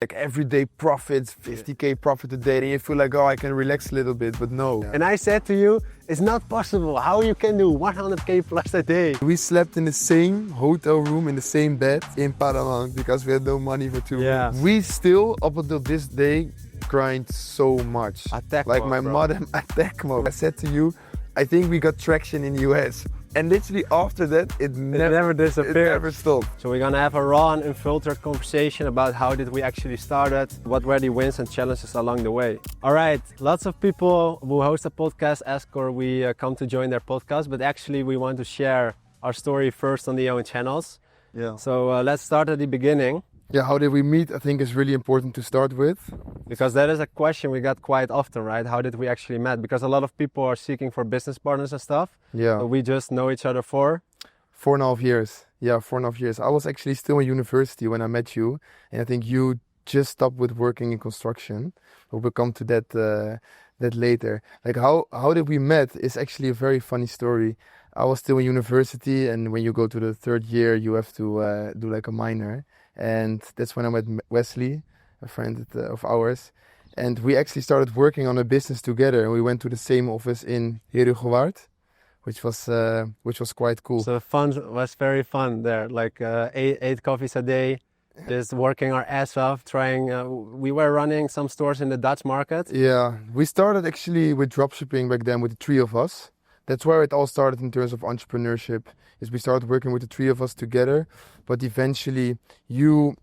like everyday profits, 50k profit a day, and you feel like, oh, I can relax a little bit, but no. And I said to you, it's not possible how you can do 100k plus a day. We slept in the same hotel room, in the same bed in Padang because we had no money for 2 rooms. We still, up until this day, grind so much. Attack like mode, my bro. mother, attack mode. I said to you, I think we got traction in the US. And literally after that, it never disappeared. It never stopped. So we're gonna have a raw and unfiltered conversation about how did we actually started, what were the wins and challenges along the way. All right, lots of people who host a podcast ask or we come to join their podcast, but actually we want to share our story first on the own channels. Yeah. So let's start at the beginning. Yeah, how did we meet? I think is really important to start with. Because that is a question we got quite often, right? How did we actually met? Because a lot of people are seeking for business partners and stuff. Yeah. But we just know each other for 4.5 years. Yeah, 4.5 years. I was actually still in university when I met you. And I think you just stopped with working in construction. But we'll come to that later. Like how did we met is actually a very funny story. I was still in university, and when you go to the third year, you have to do like a minor. And that's when I met Wesley, a friend of ours. And we actually started working on a business together. And we went to the same office in Herugewaard, which was quite cool. So fun was very fun there, like eight coffees a day, just working our ass off, trying, we were running some stores in the Dutch market. Yeah, we started actually with dropshipping back then with the three of us. That's where it all started in terms of entrepreneurship, is we started working with the three of us together, but eventually you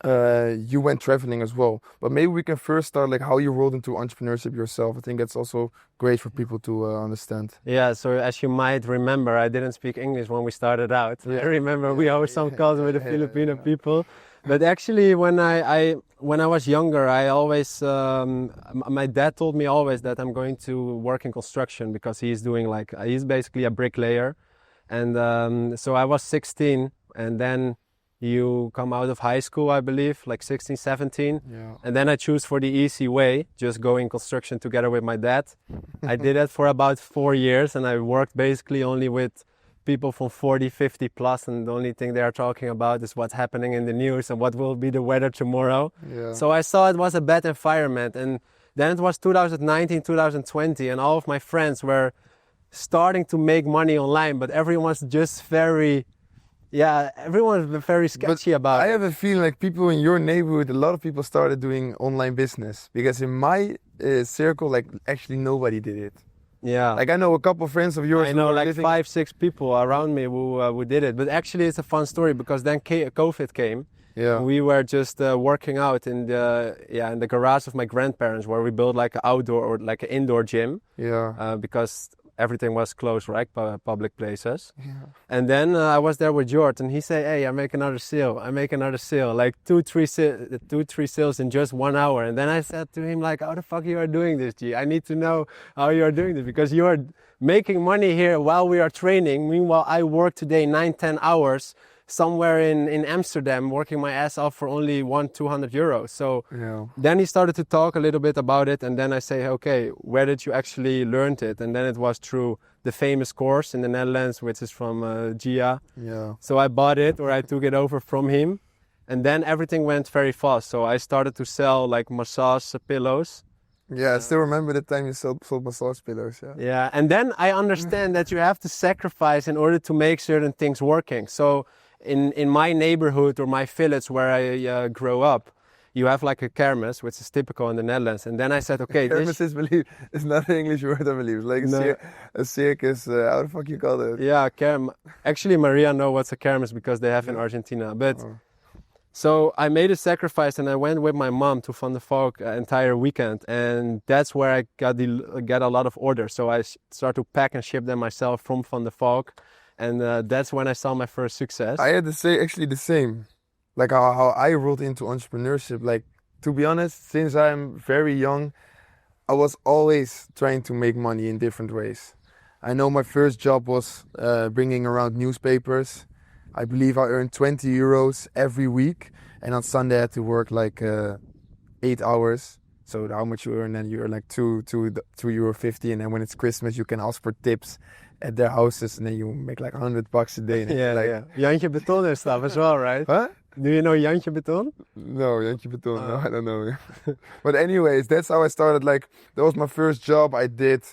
went traveling as well. But maybe we can first start like how you rolled into entrepreneurship yourself. I think that's also great for people to understand. Yeah, so as you might remember, I didn't speak English when we started out. Yeah. I remember we had some calls with the Filipino people. But actually, when I was younger, I always my dad told me always that I'm going to work in construction because he's basically a bricklayer, and so I was 16, and then you come out of high school, I believe, like 16, 17, and then I choose for the easy way, just go in construction together with my dad. I did that for about 4 years, and I worked basically only with people from 40, 50 plus, and the only thing they are talking about is what's happening in the news and what will be the weather tomorrow. Yeah. So I saw it was a bad environment, and then it was 2019, 2020, and all of my friends were starting to make money online, but everyone's just very sketchy about it. I have a feeling like people in your neighborhood, a lot of people started doing online business, because in my circle, like actually nobody did it. Yeah, like I know a couple of friends of yours. I know like 5-6 people around me who did it. But actually, it's a fun story because then COVID came. Yeah, we were just working out in the garage of my grandparents, where we built like an outdoor or like an indoor gym. Yeah, because everything was closed, right? Public places. Yeah. And then I was there with George, and he said, "Hey, I make another sale. Like two, three sales in just 1 hour." And then I said to him, like, "How the fuck you are doing this, G? I need to know how you are doing this, because you are making money here while we are training. Meanwhile, I work today 9-10 hours somewhere in Amsterdam, working my ass off for only 100-200 euros. So then he started to talk a little bit about it, and then I say, okay, where did you actually learn it? And then it was through the famous course in the Netherlands, which is from Gia. Yeah. So I bought it, or I took it over from him, and then everything went very fast. So I started to sell like massage pillows. Yeah, I still remember the time you sold massage pillows. Yeah, and then I understand that you have to sacrifice in order to make certain things working. So in my neighborhood or my village where I grew up, you have like a kermis, which is typical in the Netherlands. And then I said, okay, kermis is not an English word, I believe. It's like a circus. How the fuck you call it? Yeah, actually, Maria knows what's a kermis because they have in Argentina. But so I made a sacrifice, and I went with my mom to Van der Valk entire weekend, and that's where I got a lot of orders. So I started to pack and ship them myself from Van der Valk. And that's when I saw my first success. I had to say actually the same, like how I rolled into entrepreneurship. Like, to be honest, since I'm very young, I was always trying to make money in different ways. I know my first job was bringing around newspapers. I believe I earned 20 euros every week, and on Sunday I had to work like 8 hours. So how much you earn, then you earn like €2.50, and then when it's Christmas you can ask for tips at their houses, and then you make like $100 a day. Yeah, like, Jantje Beton and stuff as well, right? Huh? Do you know Jantje Beton? No, Jantje Beton. No, I don't know. But anyways, that's how I started. Like, that was my first job. I did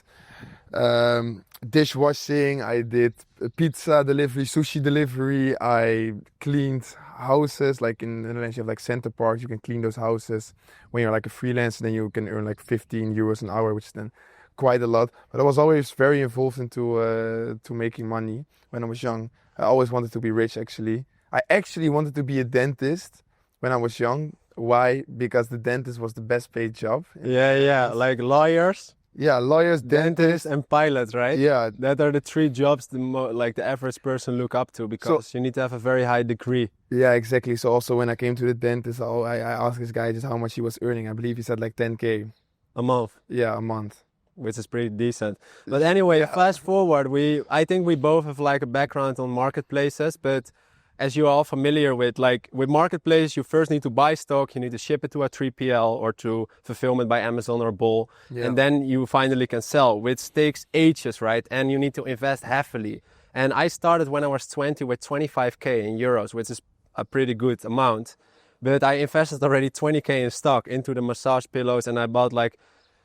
dishwashing. I did pizza delivery, sushi delivery. I cleaned houses. Like in the Netherlands, you have like center parks. You can clean those houses. When you're like a freelancer, then you can earn like 15 euros an hour, which is then quite a lot. But I was always very involved into to making money when I was young. I always wanted to be rich, actually. I actually wanted to be a dentist when I was young. Why? Because the dentist was the best paid job. Yeah, like lawyers. Yeah, lawyers, dentists, and pilots, right? Yeah, that are the three jobs like the average person look up to, because you need to have a very high degree. Yeah, exactly. So also when I came to the dentist, I asked this guy just how much he was earning. I believe he said like 10K a month. Yeah, a month, which is pretty decent. But anyway, fast forward, I think we both have like a background on marketplaces, but as you're all familiar with, like with marketplace, you first need to buy stock, you need to ship it to a 3PL or to fulfillment by Amazon or Bol, and then you finally can sell, which takes ages, right? And you need to invest heavily. And I started when I was 20 with 25K in euros, which is a pretty good amount. But I invested already 20K in stock into the massage pillows, and I bought like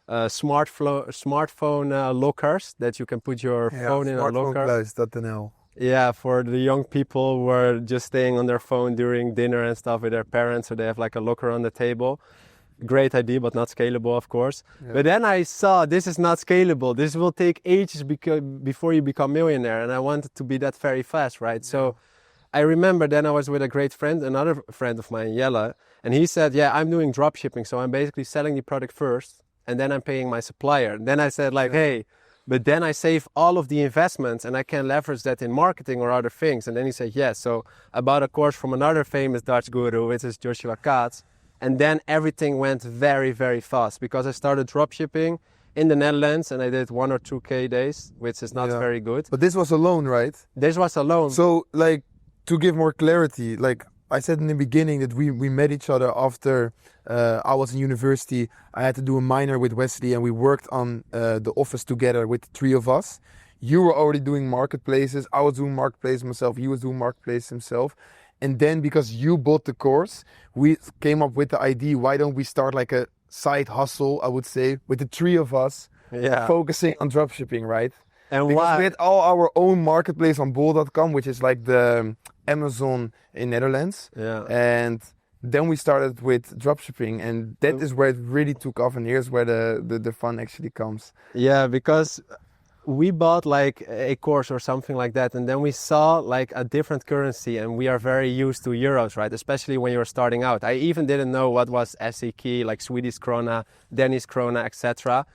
smartphone lockers that you can put your phone in a locker. Yeah, for the young people who are just staying on their phone during dinner and stuff with their parents, so they have like a locker on the table. Great idea, but not scalable, of course. Yeah. But then I saw this is not scalable. This will take ages before you become millionaire, and I wanted to be that very fast, right? Yeah. So I remember then I was with a great friend, another friend of mine, Jelle, and he said, yeah, I'm doing drop shipping, so I'm basically selling the product first, and then I'm paying my supplier. And then I said like, hey, but then I save all of the investments and I can leverage that in marketing or other things. And then he said, yes. So I bought a course from another famous Dutch guru, which is Joshua Katz. And then everything went very, very fast because I started dropshipping in the Netherlands and I did 1 or 2K days, which is not very good. But this was alone, right? This was alone. So like, to give more clarity, like I said in the beginning that we met each other after I was in university. I had to do a minor with Wesley and we worked on the office together with the three of us. You were already doing marketplaces. I was doing marketplaces myself. He was doing marketplaces himself. And then because you bought the course, we came up with the idea, why don't we start like a side hustle, I would say, with the three of us focusing on dropshipping, right? And because why? we had all our own marketplace on bol.com, which is like the Amazon in Netherlands. Yeah. And then we started with dropshipping, and that is where it really took off, and here's where the fun actually comes. Yeah, because we bought like a course or something like that, and then we saw like a different currency, and we are very used to euros, right? Especially when you're starting out. I even didn't know what was SEK, like Swedish krona, Danish krona, etc.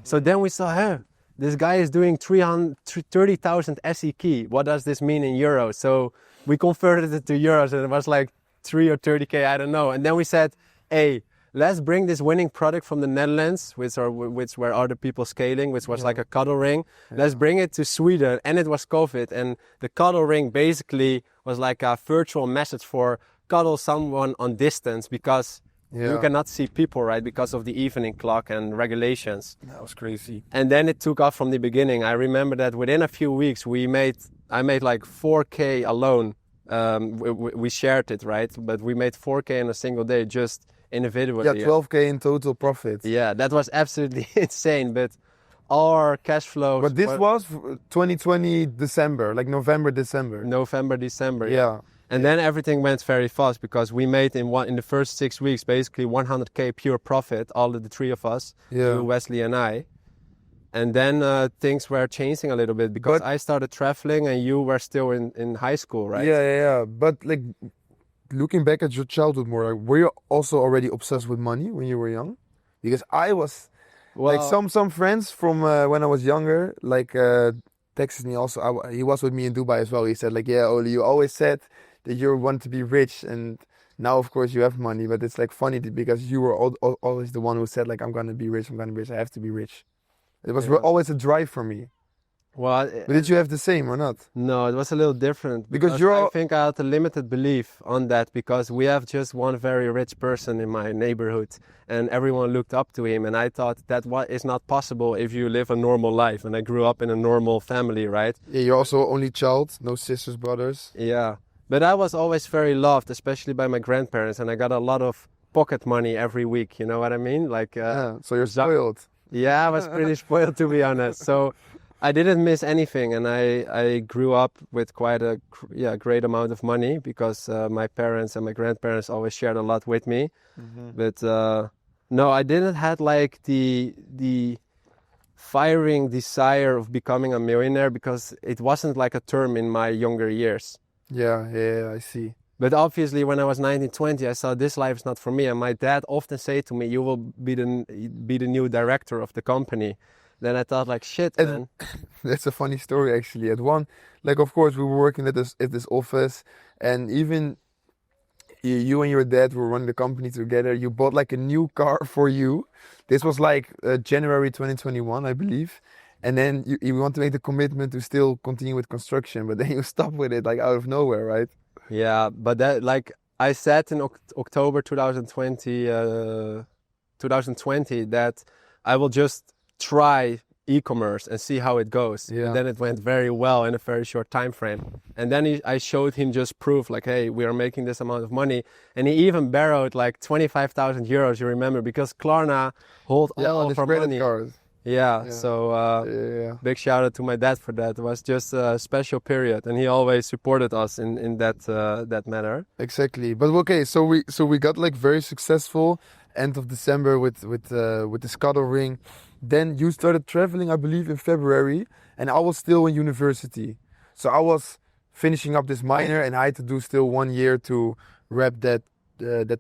So then we saw, hey, this guy is doing 30,000 SEK. What does this mean in euros? So we converted it to euros, and it was like 3 or 30K, I don't know. And then we said, hey, let's bring this winning product from the Netherlands, which were other people scaling, which was like a cuddle ring. Yeah. Let's bring it to Sweden. And it was COVID. And the cuddle ring basically was like a virtual message for cuddle someone on distance, because you cannot see people, right? Because of the evening clock and regulations. That was crazy. And then it took off from the beginning. I remember that within a few weeks, I made like 4K alone. We shared it, right? But we made 4K in a single day, just individually. Yeah, 12K in total profit. Yeah, that was absolutely insane. But our cash flow. But this was 2020 December, like November, December. Yeah. And then everything went very fast because we made in the first 6 weeks basically 100K pure profit, all of the three of us, you, Wesley and I. And then things were changing a little bit because I started traveling and you were still in high school, right? Yeah. But like looking back at your childhood more, like, were you also already obsessed with money when you were young? Because I was, like some friends from when I was younger, like texted me also. He was with me in Dubai as well. He said like, yeah, Oli, you always said that you want to be rich, and now of course you have money. But it's like funny because you were always the one who said like, I'm gonna be rich. I have to be rich. It was always a drive for me. Well, but did you have the same or not? No, it was a little different. Because I think I had a limited belief on that, because we have just one very rich person in my neighborhood and everyone looked up to him. And I thought that is not possible if you live a normal life. And I grew up in a normal family, right? Yeah, you're also only child, no sisters, brothers. Yeah. But I was always very loved, especially by my grandparents, and I got a lot of pocket money every week. You know what I mean? Like, so you're spoiled. Yeah, I was pretty spoiled, to be honest. So I didn't miss anything, and I grew up with quite a great amount of money because my parents and my grandparents always shared a lot with me. But no, I didn't had like the firing desire of becoming a millionaire because it wasn't like a term in my younger years. Yeah, I see. But obviously, when I was 19, 20, I saw this life is not for me. And my dad often said to me, "You will be the new director of the company." Then I thought, like, shit, man. That's a funny story, actually. At one, like, of course, we were working at this office, and even you and your dad were running the company together. You bought like a new car for you. This was like January 2021, I believe. And then you want to make the commitment to still continue with construction, but then you stop with it like out of nowhere, right? Yeah, but that, like I said in October 2020, that I will just try e-commerce and see how it goes. Yeah. And then it went very well in a very short time frame. And then I showed him just proof, like, hey, we are making this amount of money. And he even borrowed like 25,000 euros, you remember, because Klarna hold all of our money. Card. Yeah, so big shout out to my dad for that. It was just a special period, and he always supported us in that manner. Exactly. But okay, so we got like very successful end of December with the Scuttle ring. Then you started traveling, I believe, in February, and I was still in university. So I was finishing up this minor, and I had to do still 1 year to wrap that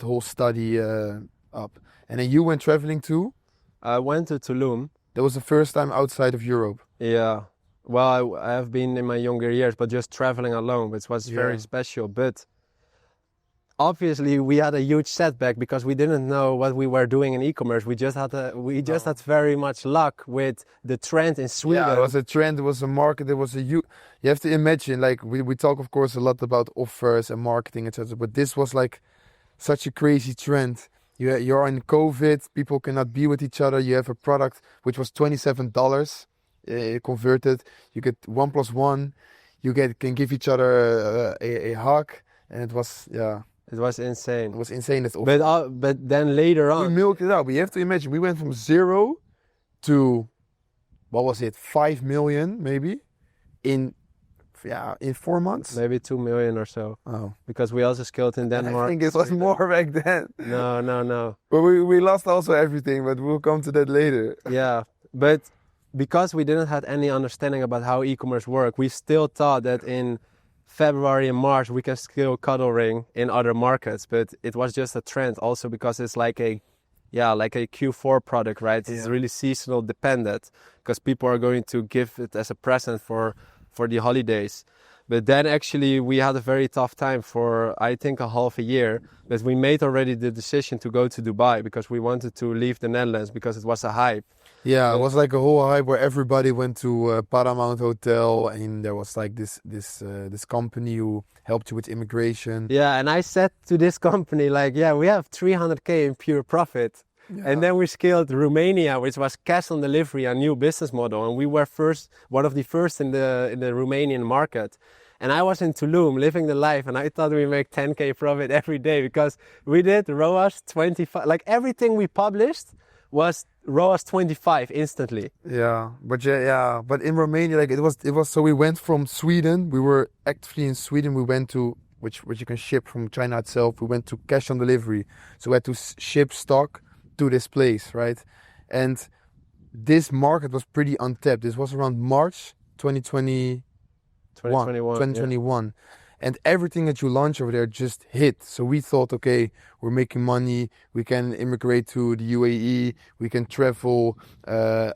whole study up. And then you went traveling too? I went to Tulum. That was the first time outside of Europe. Yeah. Well, I have been in my younger years, but just traveling alone, which was very special. But obviously, we had a huge setback because we didn't know what we were doing in e-commerce. We just had had very much luck with the trend in Sweden. Yeah, it was a trend. It was a market. It was you have to imagine, like we talk, of course, a lot about offers and marketing, etc. But this was like such a crazy trend. You're in COVID, people cannot be with each other. You have a product which was $27 converted. You get 1 + 1. You can give each other a hug, and it was It was insane. It was insane. But then later on, we milked it out. We have to imagine we went from 0 to what was it, 5 million maybe in 4 months? Maybe 2 million or so. Oh. Because we also scaled in Denmark. I think it was more back then. No. But we lost also everything, but we'll come to that later. Yeah, but because we didn't have any understanding about how e-commerce worked, we still thought that in February and March we can scale cuddle ring in other markets, but it was just a trend also because it's like a Q4 product, right? It's really seasonal dependent because people are going to give it as a present for the holidays. But then actually we had a very tough time for, I think, a half a year. But we made already the decision to go to Dubai because we wanted to leave the Netherlands because it was a hype. Yeah, it was like a whole hype where everybody went to Paramount Hotel, and there was like this company who helped you with immigration. Yeah, and I said to this company, like, we have 300K in pure profit. Yeah. And then we scaled Romania, which was cash on delivery, a new business model. And we were one of the first in the Romanian market. And I was in Tulum living the life, and I thought we make 10K profit every day because we did ROAS 25. Like everything we published was ROAS 25 instantly. Yeah, but in Romania, like it was. So we went from Sweden. We were actively in Sweden. We went to which you can ship from China itself. We went to cash on delivery, so we had to ship stock to this place, right? And this market was pretty untapped. This was around March 2021. Yeah. And everything that you launch over there just hit. So we thought, okay, we're making money. We can immigrate to the UAE. We can travel. I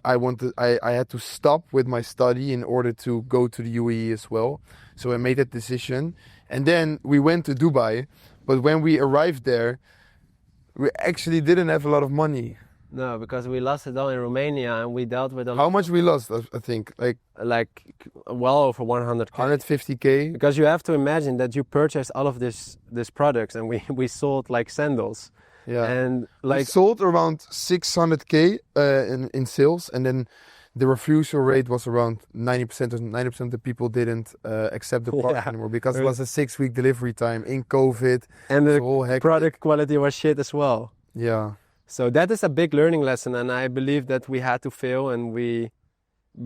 had to stop with my study in order to go to the UAE as well. So I made that decision. And then we went to Dubai. But when we arrived there, we actually didn't have a lot of money. No, because we lost it all in Romania, and we dealt with How much we lost? I think like well over 100K. 150K. Because you have to imagine that you purchased all of this products, and we sold like sandals. Yeah. And like we sold around 600K in sales, and then the refusal rate was around 90%. 90% of the people didn't accept the product anymore because it was a 6-week delivery time in COVID. And the product quality was shit as well. Yeah. So that is a big learning lesson, and I believe that we had to fail, and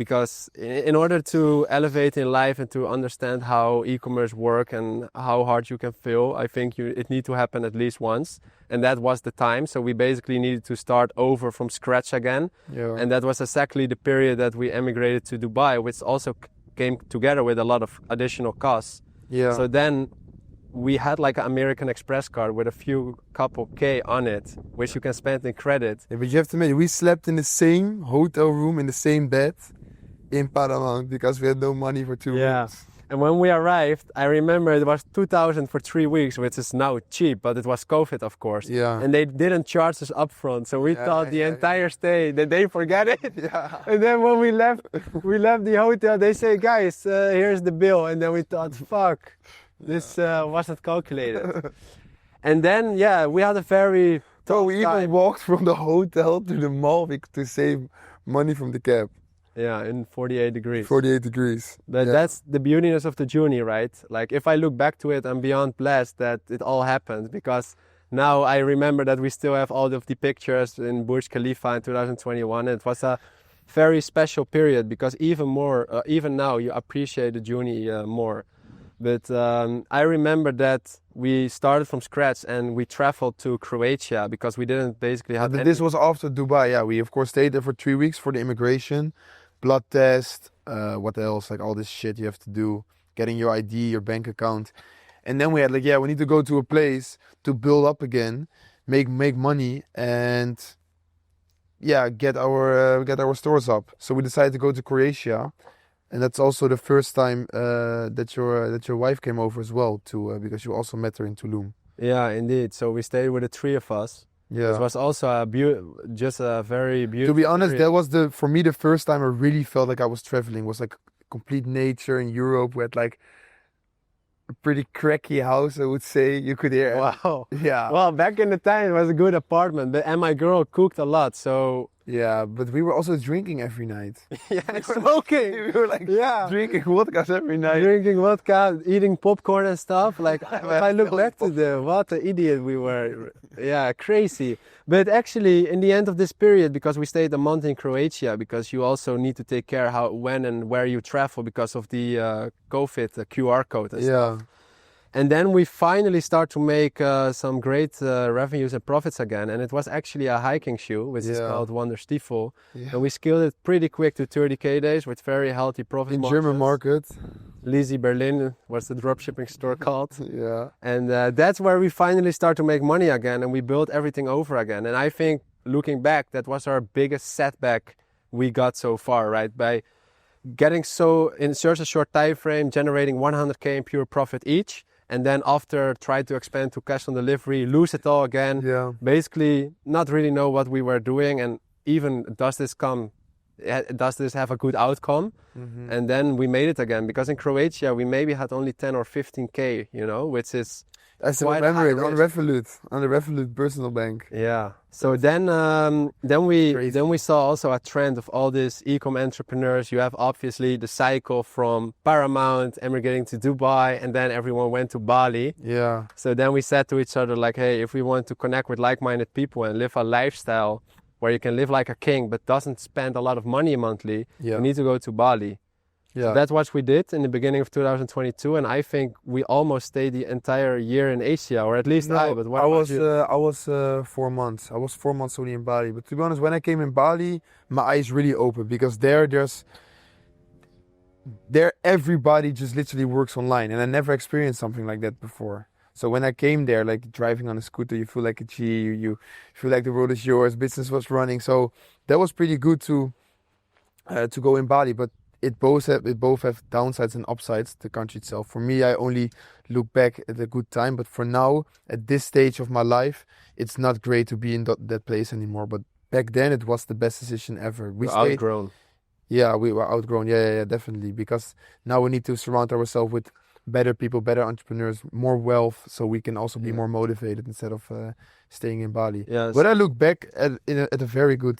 because in order to elevate in life and to understand how e-commerce work and how hard you can fail, I think it need to happen at least once, and that was the time. So we basically needed to start over from scratch again, and that was exactly the period that we emigrated to Dubai, which also came together with a lot of additional costs. Yeah. So then we had like an American Express card with a couple K on it, which you can spend in credit. Yeah, but you have to admit, we slept in the same hotel room, in the same bed in Paramount because we had no money for 2 weeks. And when we arrived, I remember it was 2,000 for 3 weeks, which is now cheap, but it was COVID, of course. Yeah. And they didn't charge us upfront, so we thought the entire stay that they forget it. Yeah. And then when we left the hotel, they say, guys, here's the bill. And then we thought, fuck, this wasn't calculated. And then, we had a very tough we even walked from the hotel to the mall to save money from the cab. Yeah, in 48 degrees. 48 degrees. But that's the beautiness of the journey, right? Like, if I look back to it, I'm beyond blessed that it all happened, because now I remember that we still have all of the pictures in Burj Khalifa in 2021. It was a very special period, because even now you appreciate the journey more. But I remember that we started from scratch and we traveled to Croatia because we didn't basically have. But this was after Dubai. Yeah, we of course stayed there for 3 weeks for the immigration, blood test, what else? Like all this shit you have to do, getting your ID, your bank account, and then we had like, we need to go to a place to build up again, make money, and get our stores up. So we decided to go to Croatia. And that's also the first time that your wife came over as well, because you also met her in Tulum. Yeah, indeed. So we stayed with the three of us. Yeah. It was also just a very beautiful. To be honest, that was for me the first time I really felt like I was traveling. It was like complete nature in Europe. We had like a pretty cracky house, I would say. You could hear. Wow. Yeah. Well, back in the time it was a good apartment, and my girl cooked a lot, so. Yeah, but we were also drinking every night. Smoking. We were like drinking vodkas every night. Drinking vodka, eating popcorn and stuff. Like, if I look back to what an idiot we were. Yeah, crazy. But actually, in the end of this period, because we stayed a month in Croatia, because you also need to take care when and where you travel because of the COVID QR code and stuff. And then we finally start to make some great revenues and profits again. And it was actually a hiking shoe, which is called Wonder Stiefel. Yeah. And we scaled it pretty quick to 30K days with very healthy profit margins. In German market. Lizzie Berlin was the dropshipping store called. Yeah. And that's where we finally start to make money again. And we built everything over again. And I think, looking back, that was our biggest setback we got so far, right? By getting in such a short time frame, generating 100K in pure profit each. And then after try to expand to cash on delivery, lose it all again. Yeah. Basically not really know what we were doing, and even does this have a good outcome? Mm-hmm. And then we made it again, because in Croatia we maybe had only 10 or 15K, which is I still remember it on the Revolut personal bank. Yeah. So then we saw also a trend of all these e-com entrepreneurs. You have obviously the cycle from Paramount emigrating to Dubai, and then everyone went to Bali. Yeah. So then we said to each other, like, hey, if we want to connect with like-minded people and live a lifestyle where you can live like a king but doesn't spend a lot of money monthly, you need to go to Bali. Yeah. So that's what we did in the beginning of 2022, and I think we almost stayed the entire year in Asia, or at least I. But I was 4 months. I was 4 months only in Bali. But to be honest, when I came in Bali, my eyes really opened, because there everybody just literally works online, and I never experienced something like that before. So when I came there, like driving on a scooter, you feel like a G. You feel like the world is yours. Business was running, so that was pretty good to go in Bali, but. It both have downsides and upsides, the country itself. For me, I only look back at a good time. But for now, at this stage of my life, it's not great to be in that place anymore. But back then, it was the best decision ever. We were outgrown. Yeah, we were outgrown. Yeah, definitely. Because now we need to surround ourselves with better people, better entrepreneurs, more wealth, so we can also be more motivated instead of staying in Bali. Yes. But I look back at a very good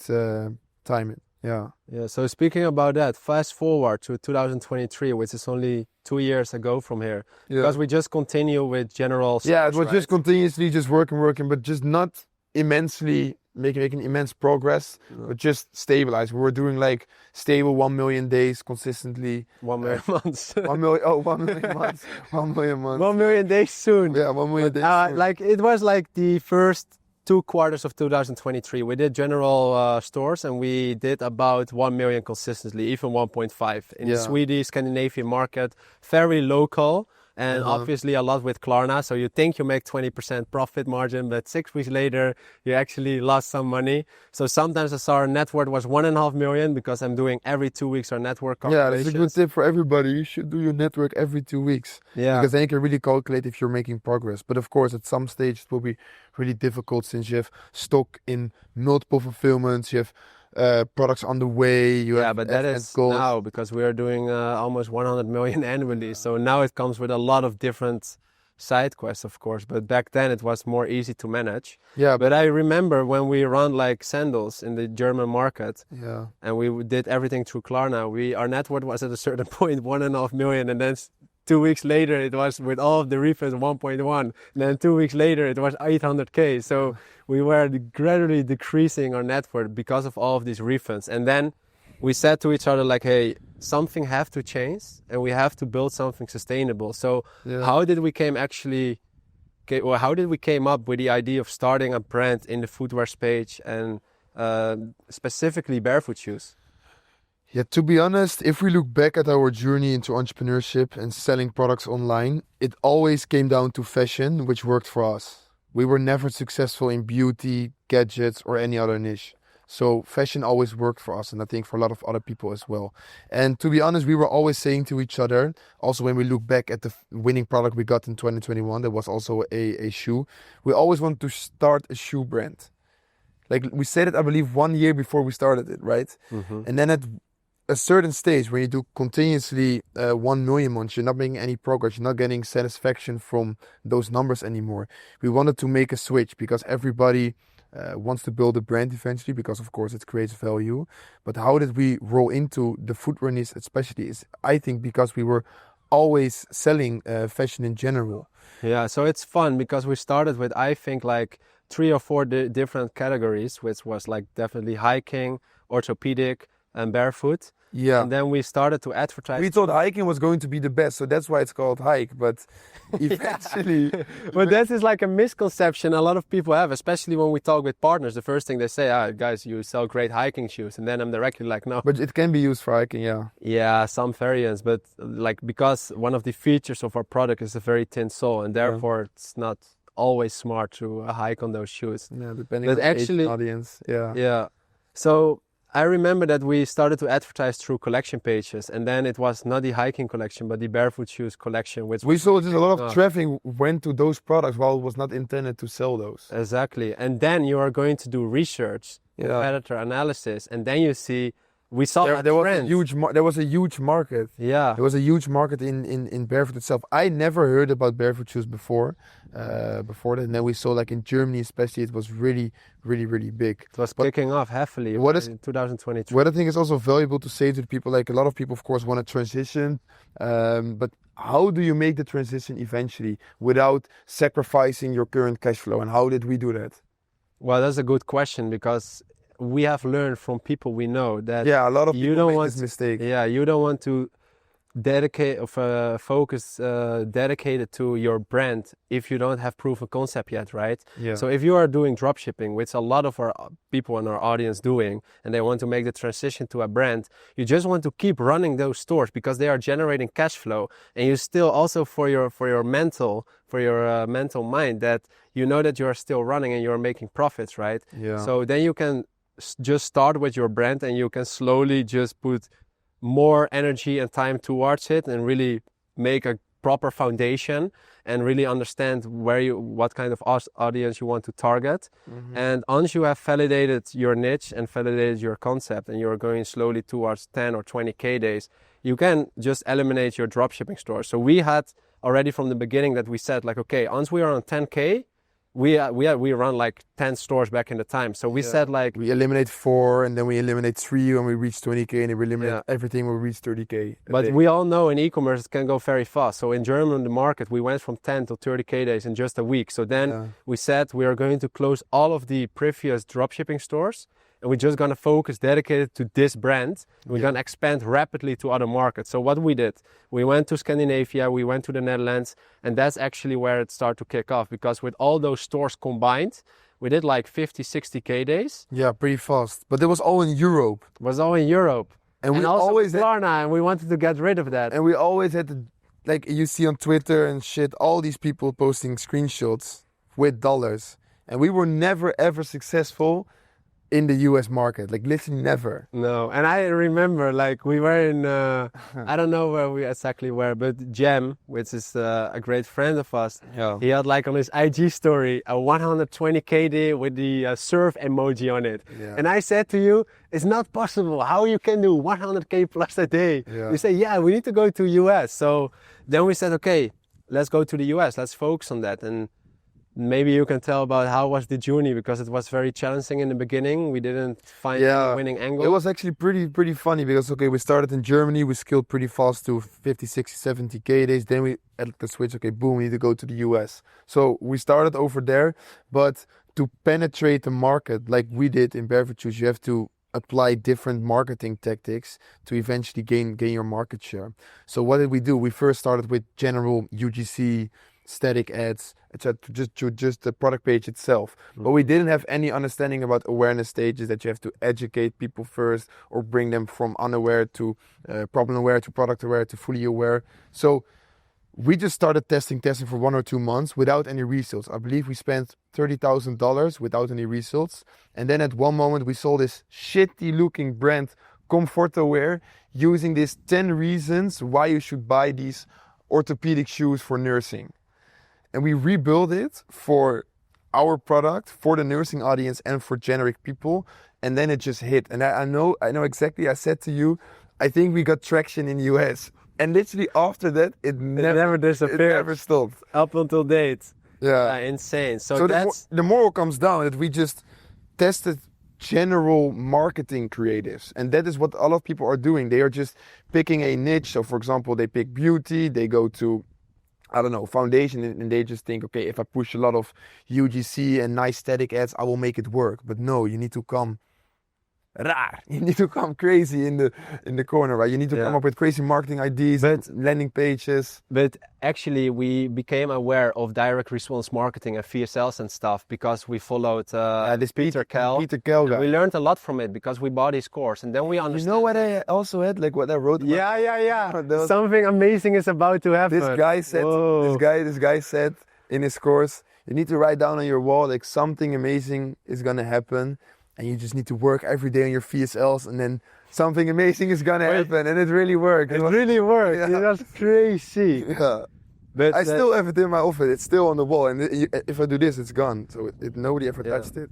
time. Yeah. Yeah. So speaking about that, fast forward to 2023, which is only 2 years ago from here, because we just continue with general stores, yeah, it was just continuously just working, but just not immensely making immense progress, but just stabilize. We were doing like stable 1 million days consistently. 1 million months. 1 million, 1 million months. 1 million months. 1 million days soon. Yeah, 1 million days soon. Like it was like the first 2 quarters of 2023. We did general stores and we did about 1 million consistently, even 1.5 in the Swedish, Scandinavian market, very local. And obviously a lot with Klarna. So you think you make 20% profit margin, but 6 weeks later, you actually lost some money. So sometimes I saw our net worth was 1.5 million because I'm doing every 2 weeks our network calculations. Yeah, that's a good tip for everybody. You should do your network every 2 weeks. Yeah. Because then you can really calculate if you're making progress. But of course, at some stage, it will be really difficult since you have stock in multiple fulfillments. You have products on the way. You have but that is goals. Now because we are doing almost 100 million annually. So now it comes with a lot of different side quests, of course. But back then it was more easy to manage. Yeah. But I remember when we run like sandals in the German market. Yeah. And we did everything through Klarna. Our net worth was at a certain point 1.5 million, and then 2 weeks later it was with all of the refunds 1.1. And then 2 weeks later it was 800k. So we were gradually decreasing our net worth because of all of these refunds. And then we said to each other like, hey, something have to change and we have to build something sustainable. So how did we came up with the idea of starting a brand in the footwear space and specifically barefoot shoes? Yeah, to be honest, if we look back at our journey into entrepreneurship and selling products online, it always came down to fashion, which worked for us. We were never successful in beauty, gadgets, or any other niche. So fashion always worked for us, and I think for a lot of other people as well. And to be honest, we were always saying to each other, also when we look back at the winning product we got in 2021, that was also a shoe. We always wanted to start a shoe brand. Like we said it, I believe 1 year before we started it, right? Mm-hmm. And then at a certain stage where you do continuously 1 million months, you're not making any progress, you're not getting satisfaction from those numbers anymore. We wanted to make a switch because everybody wants to build a brand eventually, because of course it creates value. But how did we roll into the footwear niche especially is, I think, because we were always selling fashion in general. Yeah, so it's fun because we started with, I think, like 3 or 4 different categories, which was like definitely hiking, orthopedic, and barefoot. Yeah. And then we started to advertise. We thought hiking was going to be the best, so that's why it's called hike. But eventually... But that is like a misconception a lot of people have, especially when we talk with partners. The first thing they say, guys, you sell great hiking shoes. And then I'm directly like, no. But it can be used for hiking, yeah. Yeah, some variants. But like, because one of the features of our product is a very thin sole, and therefore it's not always smart to hike on those shoes. Yeah, depending on the audience. Yeah. Yeah. So I remember that we started to advertise through collection pages, and then it was not the hiking collection, but the barefoot shoes collection. Which we saw just a lot of traffic went to those products while it was not intended to sell those. Exactly. And then you are going to do research, competitor analysis, and then you see, we saw there was a huge market. Yeah. There was a huge market in barefoot itself. I never heard about barefoot shoes before that. And then we saw, like in Germany especially, it was really, really, really big. It was kicking off heavily in 2023. What I think is also valuable to say to the people, like a lot of people, of course, want to transition. But how do you make the transition eventually without sacrificing your current cash flow? And how did we do that? Well, that's a good question, because we have learned from people we know that a lot of people make this mistake. Yeah, you don't want to focus dedicated to your brand if you don't have proof of concept yet, right? Yeah. So if you are doing dropshipping, which a lot of our people in our audience doing, and they want to make the transition to a brand, you just want to keep running those stores because they are generating cash flow, and you still also for your mental mind that you know that you are still running and you are making profits, right? Yeah. So then you can just start with your brand and you can slowly just put more energy and time towards it and really make a proper foundation and really understand what kind of audience you want to target. Mm-hmm. And once you have validated your niche and validated your concept and you're going slowly towards 10 or 20k days, you can just eliminate your dropshipping store. So we had already from the beginning that we said like, okay, once we are on 10k, we run like 10 stores back in the time. So we said like we eliminate 4 and then we eliminate 3 when we reach 20K, and then we eliminate everything when we reach 30K. But we all know in e-commerce it can go very fast. So in Germany, the market, we went from 10 to 30K days in just a week. So then we said we are going to close all of the previous dropshipping stores, and we're just going to focus dedicated to this brand. We're going to expand rapidly to other markets. So what we did, we went to Scandinavia, we went to the Netherlands, and that's actually where it started to kick off, because with all those stores combined, we did like 50, 60K days. Yeah, pretty fast. But it was all in Europe. It was all in Europe. And we also always Klarna, and we wanted to get rid of that. And we always had to, like you see on Twitter and shit, all these people posting screenshots with dollars. And we were never ever successful in the US market, like literally never. No, and I remember like we were in, I don't know where we exactly were, but Jem, which is a great friend of us, he had like on his IG story a 120K day with the surf emoji on it. Yeah. And I said to you, it's not possible how you can do 100K plus a day. Yeah. You say, yeah, we need to go to US. So then we said, okay, let's go to the US, let's focus on that. And maybe you can tell about how was the journey, because it was very challenging in the beginning. We didn't find a winning angle. It was actually pretty funny because, okay, we started in Germany. We scaled pretty fast to 50, 60, 70K days. Then we had the switch, okay, boom, we need to go to the US. So we started over there, but to penetrate the market like we did in Barefoot Shoes, you have to apply different marketing tactics to eventually gain your market share. So what did we do? We first started with general UGC, static ads, etc., just the product page itself. But we didn't have any understanding about awareness stages, that you have to educate people first or bring them from unaware to problem aware to product aware to fully aware. So we just started testing for 1 or 2 months without any results. I believe we spent $30,000 without any results. And then at one moment we saw this shitty looking brand, Comfortwear, using these 10 reasons why you should buy these orthopedic shoes for nursing. And we rebuilt it for our product, for the nursing audience and for generic people. And then it just hit. And I know exactly, I said to you, I think we got traction in the US. And literally after that, it never disappeared. It never stopped. Up until date. Yeah. Insane. So that's... the moral comes down that we just tested general marketing creatives. And that is what a lot of people are doing. They are just picking a niche. So for example, they pick beauty, they go to, I don't know, foundation, and they just think, okay, if I push a lot of UGC and nice static ads, I will make it work. But no, you need to come raar. You need to come crazy in the corner, right? You need to come up with crazy marketing ideas, landing pages. But actually, we became aware of direct response marketing and VSLs and stuff because we followed this Peter Kell. Guy. We learned a lot from it because we bought his course, and then we understood. You know what I also had, like what I wrote. Yeah. Something amazing is about to happen. This guy said. This guy said in his course, you need to write down on your wall like something amazing is gonna happen. And you just need to work every day on your VSLs, and then something amazing is gonna happen. And it really worked. It really worked. Yeah. It was crazy. Yeah. But I still have it in my office. It's still on the wall. And if I do this, it's gone. So nobody ever touched it.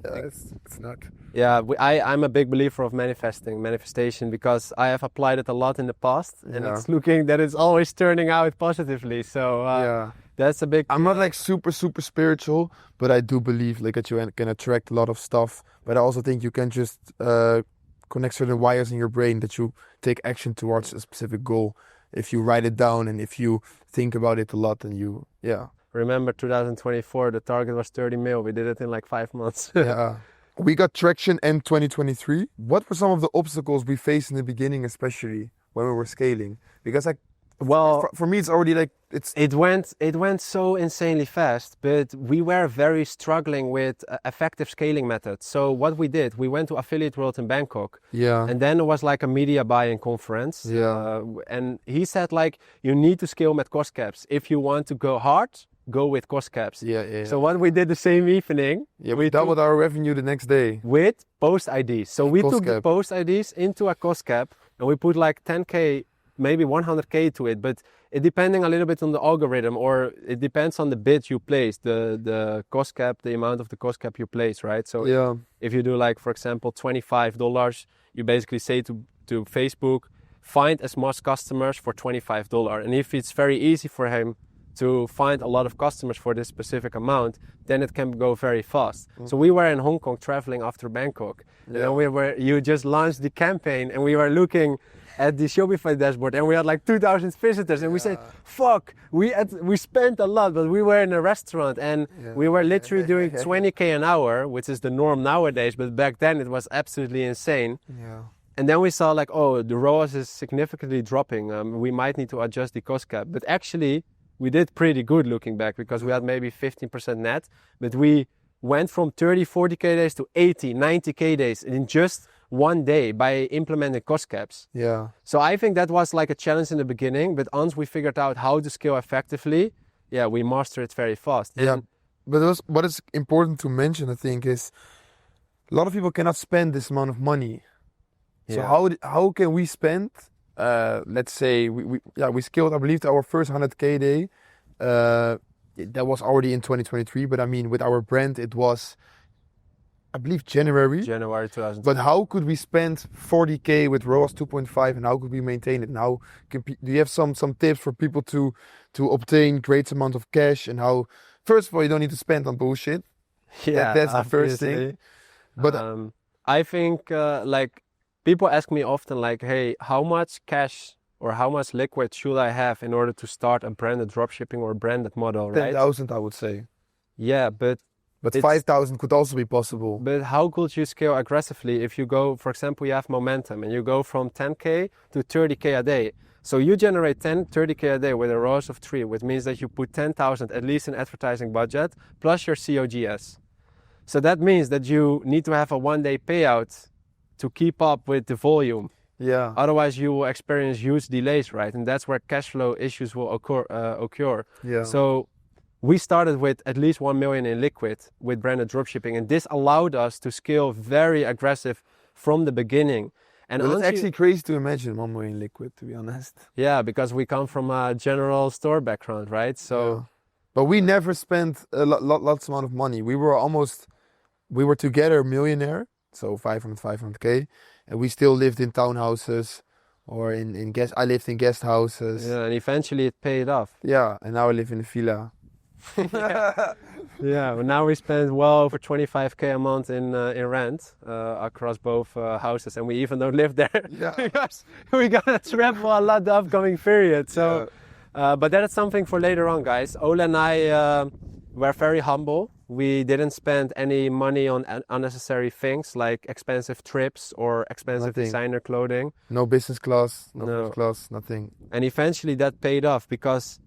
Yeah, it's not. Yeah, I'm a big believer of manifestation, because I have applied it a lot in the past. And it's looking that it's always turning out positively. So that's a big... I'm not like super spiritual, but I do believe like that you can attract a lot of stuff. But I also think you can just connect certain wires in your brain that you take action towards a specific goal. If you write it down and if you think about it a lot, and you, Remember 2024, the target was 30 mil. We did it in like 5 months. We got traction in 2023. What were some of the obstacles we faced in the beginning, especially when we were scaling? Because for me, it's already like it went so insanely fast, but we were very struggling with effective scaling methods. So what we did, we went to Affiliate World in Bangkok. And then there was like a media buying conference. And he said like, you need to scale with cost caps. If you want to go hard, go with cost caps. So what we did the same evening, we doubled our revenue the next day with post IDs. So we took the post IDs into a cost cap, and we put like 10K, maybe 100K to it, but it depending a little bit on the algorithm, or it depends on the bid you place, the cost cap, the amount of the cost cap you place, right? So if you do like, for example, $25, you basically say to Facebook, find as much customers for $25. And if it's very easy for him to find a lot of customers for this specific amount, then it can go very fast. So we were in Hong Kong traveling after Bangkok. And you just launched the campaign, and we were looking at the Shopify dashboard, and we had like 2,000 visitors, and we said, fuck, we spent a lot, but we were in a restaurant, and we were literally doing 20K an hour, which is the norm nowadays, but back then it was absolutely insane. And then we saw like, oh, the ROAS is significantly dropping. We might need to adjust the cost cap. But actually, we did pretty good looking back, because we had maybe 15% net, but we went from 30, 40K days to 80, 90K days in just one day by implementing cost caps. So I think that was like a challenge in the beginning, but once we figured out how to scale effectively, we mastered it very fast. But what is important to mention, I think, is a lot of people cannot spend this amount of money. So how can we spend? Let's say we scaled, I believe, to our first 100K day. That was already in 2023, but I mean, with our brand, it was, I believe, January 2020. But how could we spend 40K with ROAS 2.5, and how could we maintain it? And how do you have some tips for people to obtain great amount of cash, and how? First of all, you don't need to spend on bullshit. That's the first thing. But I think like people ask me often, like, hey, how much cash or how much liquid should I have in order to start a branded dropshipping or branded model, right? 10,000, I would say. Yeah, but 5,000 could also be possible. But how could you scale aggressively if you go, for example, you have momentum and you go from 10K to 30K a day. So you generate 30K a day with a ROAS of 3, which means that you put 10,000 at least in advertising budget plus your COGS. So that means that you need to have a one-day payout to keep up with the volume. Otherwise you will experience huge delays, right? And that's where cash flow issues will occur. So we started with at least 1 million in liquid with branded dropshipping, and this allowed us to scale very aggressive from the beginning. And it's actually crazy to imagine 1 million liquid, to be honest. Yeah, because we come from a general store background, right? So, but we never spent lots amount of money. We were together millionaire, so 500K, and we still lived in townhouses or I lived in guest houses. Yeah, and eventually it paid off. Yeah, and now I live in a villa. But now we spend well over 25K a month in rent across both houses, and we even don't live there because we gotta travel a lot the upcoming period. So, but that is something for later on, guys. Ole and I were very humble. We didn't spend any money on unnecessary things like expensive trips or expensive designer clothing. No business class, no first class, nothing. And eventually that paid off because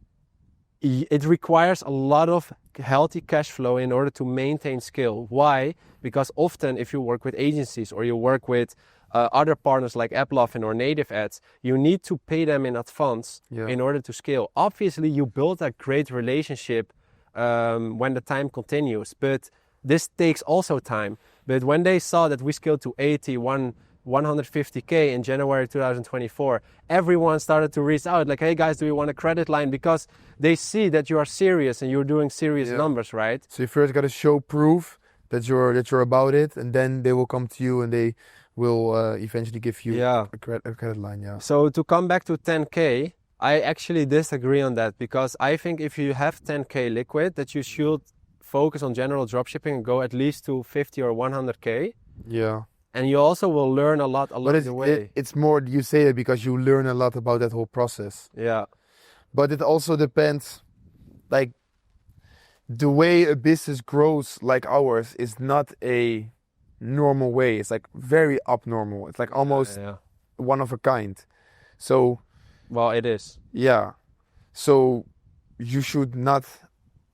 it requires a lot of healthy cash flow in order to maintain scale. Why? Because often if you work with agencies or you work with other partners like AppLovin or Native Ads, you need to pay them in advance in order to scale. Obviously, you build a great relationship when the time continues, but this takes also time. But when they saw that we scaled to 150K in January 2024, everyone started to reach out like, hey guys, do you want a credit line? Because they see that you are serious and you're doing serious numbers, right? So you first got to show proof that you're about it, and then they will come to you and they will eventually give you a credit line. So to come back to 10K, I actually disagree on that, because I think if you have 10K liquid, that you should focus on general dropshipping and go at least to 50 or 100K. And you also will learn a lot along the way. It's more, you say it because you learn a lot about that whole process. But it also depends, like, the way a business grows like ours is not a normal way. It's like very abnormal. It's like almost one of a kind. So... Well, it is. So you should not...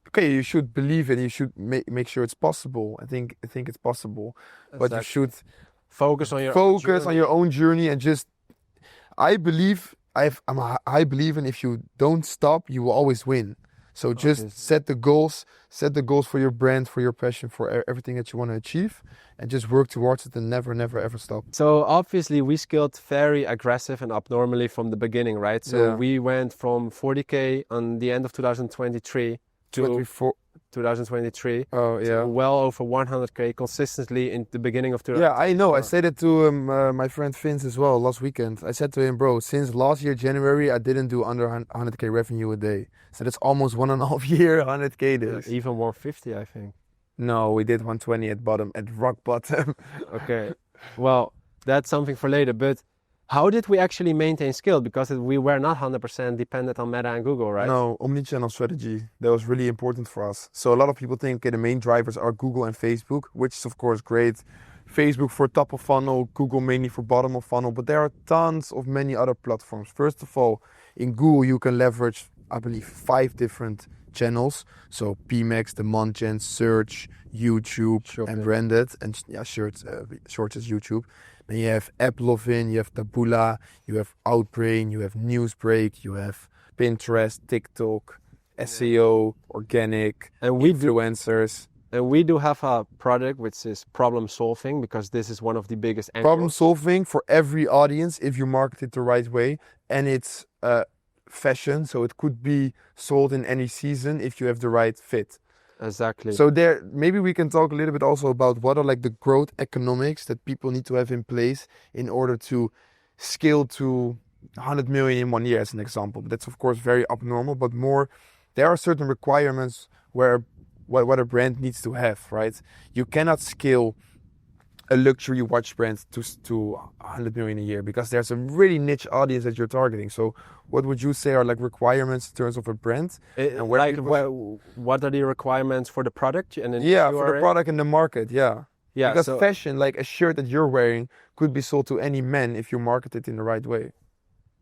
Okay, you should believe it. You should make sure it's possible. I think it's possible. Exactly. But you should... Focus on your own journey and just... I believe in if you don't stop, you will always win. So just set the goals for your brand, for your passion, for everything that you want to achieve, and just work towards it and never ever stop. So obviously we scaled very aggressive and abnormally from the beginning, right? So we went from 40K on the end of 2023 to 2023. Oh, yeah. So well over 100K consistently in the beginning of 2000. Yeah, I know. I said it to my friend Vince as well last weekend. I said to him, bro, since last year, January, I didn't do under 100K revenue a day. So that's almost 1.5 year, 100K days. Even 150, I think. No, we did 120 at rock bottom. Okay. Well, that's something for later. But how did we actually maintain scale? Because we were not 100% dependent on Meta and Google, right? No, omni-channel strategy. That was really important for us. So a lot of people think, okay, the main drivers are Google and Facebook, which is of course great. Facebook for top of funnel, Google mainly for bottom of funnel, but there are tons of many other platforms. First of all, in Google you can leverage, I believe, 5 different channels. So PMax, demand gen, search, YouTube, Shopping. and branded, and yeah, shorts is YouTube. Then you have AppLovin, you have Taboola, you have Outbrain, you have Newsbreak, you have Pinterest, TikTok, SEO, organic, and we influencers. And we do have a product which is problem solving, because this is one of the biggest angles. Problem solving for every audience if you market it the right way, and it's fashion, so it could be sold in any season if you have the right fit. Exactly. So there, maybe we can talk a little bit also about what are like the growth economics that people need to have in place in order to scale to 100 million in 1 year, as an example. But that's of course very abnormal, but more, there are certain requirements where what a brand needs to have, right? You cannot scale a luxury watch brand to 100 million a year, because there's a really niche audience that you're targeting. So what would you say are like requirements in terms of a brand? And what are the requirements for the product? And for the product and the market, yeah. Yeah, because fashion, like a shirt that you're wearing, could be sold to any man if you market it in the right way.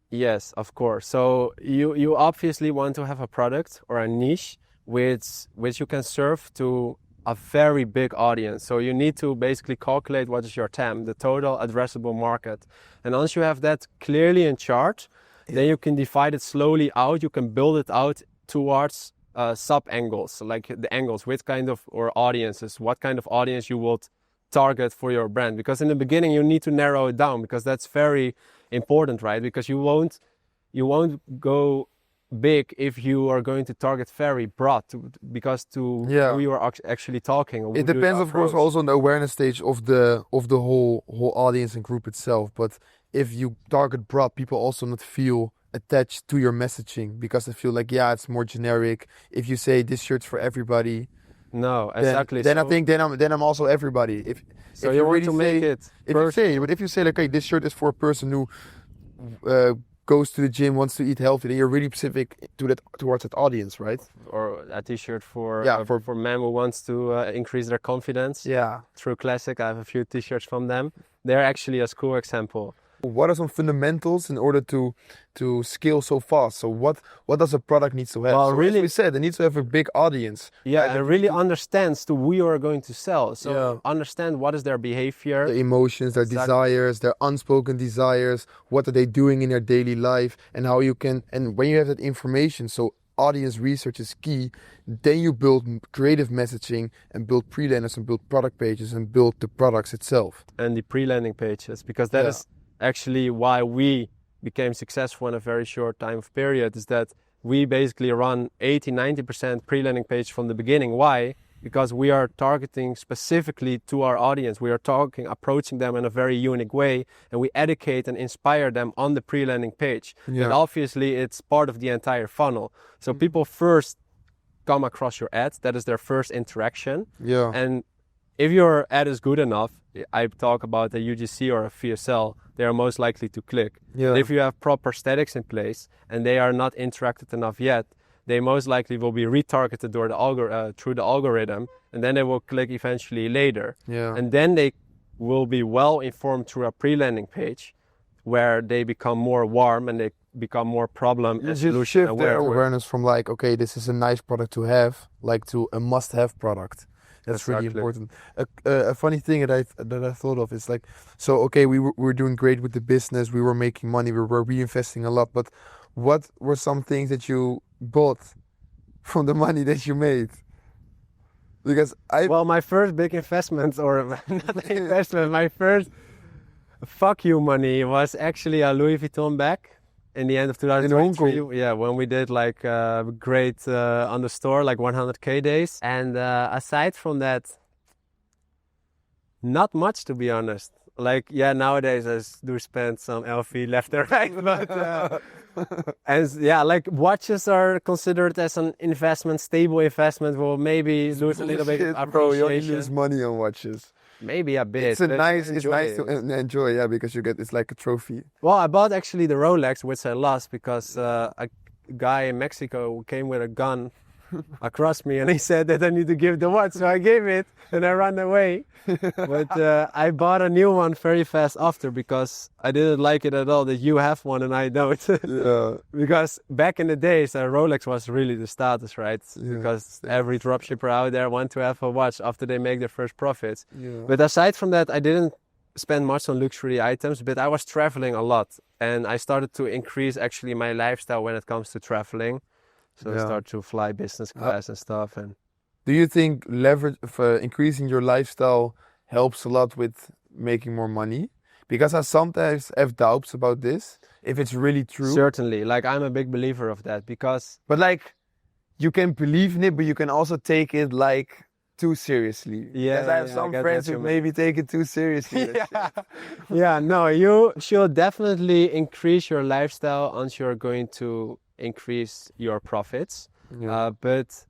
Yes, of course. So you obviously want to have a product or a niche which you can serve to a very big audience. So you need to basically calculate what is your TAM, the total addressable market. And once you have that clearly in chart, then you can divide it slowly out. You can build it out towards sub-angles, so like the angles, which kind of, or audiences, what kind of audience you would target for your brand. Because in the beginning you need to narrow it down, because that's very important, right? Because you won't go big if you are going to target very broad, who you are actually talking. It depends, of course, also on the awareness stage of the whole audience and group itself. But if you target broad, people also not feel attached to your messaging, because they feel like, yeah, it's more generic. If you say this shirt's for everybody, no, exactly. Then I think then I'm also everybody. If you want to make it. If you say like, okay, this shirt is for a person who goes to the gym, wants to eat healthy, then you're really specific towards that audience, right? Or a t-shirt for men who wants to increase their confidence. Yeah. True Classic, I have a few t-shirts from them. They're actually a cool example. What are some fundamentals in order to scale so fast? So what does a product need to have? Well, so really, as we said, it needs to have a big audience. Yeah, and really understands to who you are going to sell. So understand what is their behavior, their emotions, their desires, their unspoken desires. What are they doing in their daily life, and how you can. And when you have that information, so audience research is key. Then you build creative messaging and build pre-landers and build product pages and build the products itself. And the pre-landing pages, because that is actually why we became successful in a very short time period, is that we basically run 80-90% pre-landing page from the beginning. Why? Because we are targeting specifically to our audience. We are approaching them in a very unique way, and we educate and inspire them on the pre-landing page. And obviously it's part of the entire funnel. So people first come across your ad, that is their first interaction. And if your ad is good enough, I talk about a UGC or a VSL, they are most likely to click. If you have proper statics in place and they are not interacted enough yet, they most likely will be retargeted through the algorithm, and then they will click eventually later. And then they will be well informed through a pre-landing page, where they become more warm and they become more problem and solution aware. Shift their awareness from like, okay, this is a nice product to have, like to a must-have product. That's really important. A funny thing that I thought of is like, so okay, we were doing great with the business, we were making money, we were reinvesting a lot, but what were some things that you bought from the money that you made? Because my first big investment, or not investment, my first fuck you money was actually a Louis Vuitton bag. in the end of 2023. Yeah, when we did like great on the store, like 100K days. And aside from that, not much, to be honest. Like, yeah, nowadays I do spend some LV left and right, but and yeah, like watches are considered as an investment, stable investment. Will maybe lose a little bit of appreciation. Bro, you only lose money on watches. Maybe a bit. It's nice to enjoy, yeah, because it's like a trophy. Well, I bought actually the Rolex, which I lost because a guy in Mexico came with a gun across me and he said that I need to give the watch, so I gave it and I ran away. But I bought a new one very fast after because I didn't like it at all that you have one and I don't. Yeah. Because back in the days, Rolex was really the status, right? Yeah. Because every dropshipper out there want to have a watch after they make their first profits. Yeah. But aside from that, I didn't spend much on luxury items, but I was traveling a lot and I started to increase actually my lifestyle when it comes to traveling. So I start to fly business class and stuff. And do you think leverage increasing your lifestyle helps a lot with making more money? Because I sometimes have doubts about this, if it's really true. Certainly, like I'm a big believer of that because... But like, you can believe in it, but you can also take it like too seriously. Yeah, because I have some friends who maybe take it too seriously. Yeah, no, you should definitely increase your lifestyle once you're going to increase your profits. Yeah. But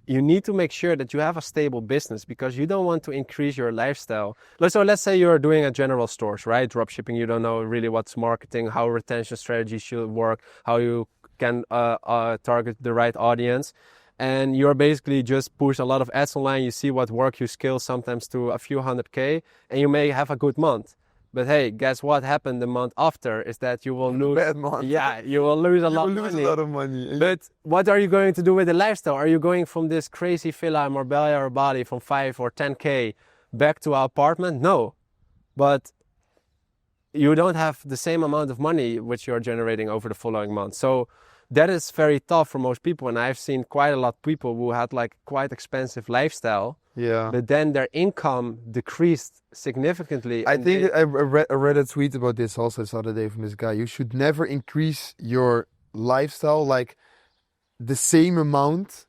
you need to make sure that you have a stable business because you don't want to increase your lifestyle. So let's say you're doing a general stores, right? Dropshipping, you don't know really what's marketing, how retention strategy should work, how you can target the right audience. And you're basically just push a lot of ads online. You see what works, you scale sometimes to a few 100K and you may have a good month. But hey, guess what happened the month after is that you will lose. Bad month. Yeah, you will lose a lot of money. But what are you going to do with the lifestyle? Are you going from this crazy villa in Marbella or Bali from 5 or 10K back to our apartment? No. But you don't have the same amount of money which you're generating over the following month. So that is very tough for most people. And I've seen quite a lot of people who had like quite expensive lifestyle. Yeah. But then their income decreased significantly. I think I read a tweet about this also this other day from this guy. You should never increase your lifestyle like the same amount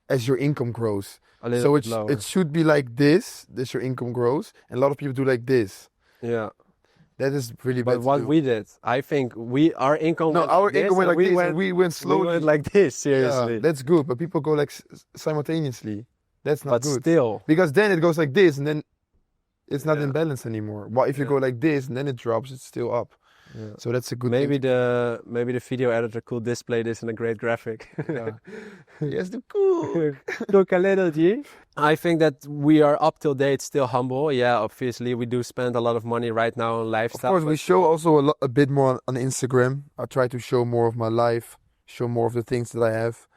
as your income grows. So it should be like this your income grows. And a lot of people do like this. Yeah. That is really bad. But what we did, I think our income went like this. We went slowly. We went like this, seriously. Yeah, that's good. But people go like simultaneously. That's not good. But still. Because then it goes like this and then it's not in balance anymore. Well, if you go like this and then it drops, it's still up. Yeah. So that's a good maybe thing. Maybe the video editor could display this in a great graphic. Yeah. Yes, the cool. Look a little, G. I think that we are up till date still humble. Yeah, obviously we do spend a lot of money right now on lifestyle. Of course, we show also a bit more on Instagram. I try to show more of my life, show more of the things that I have.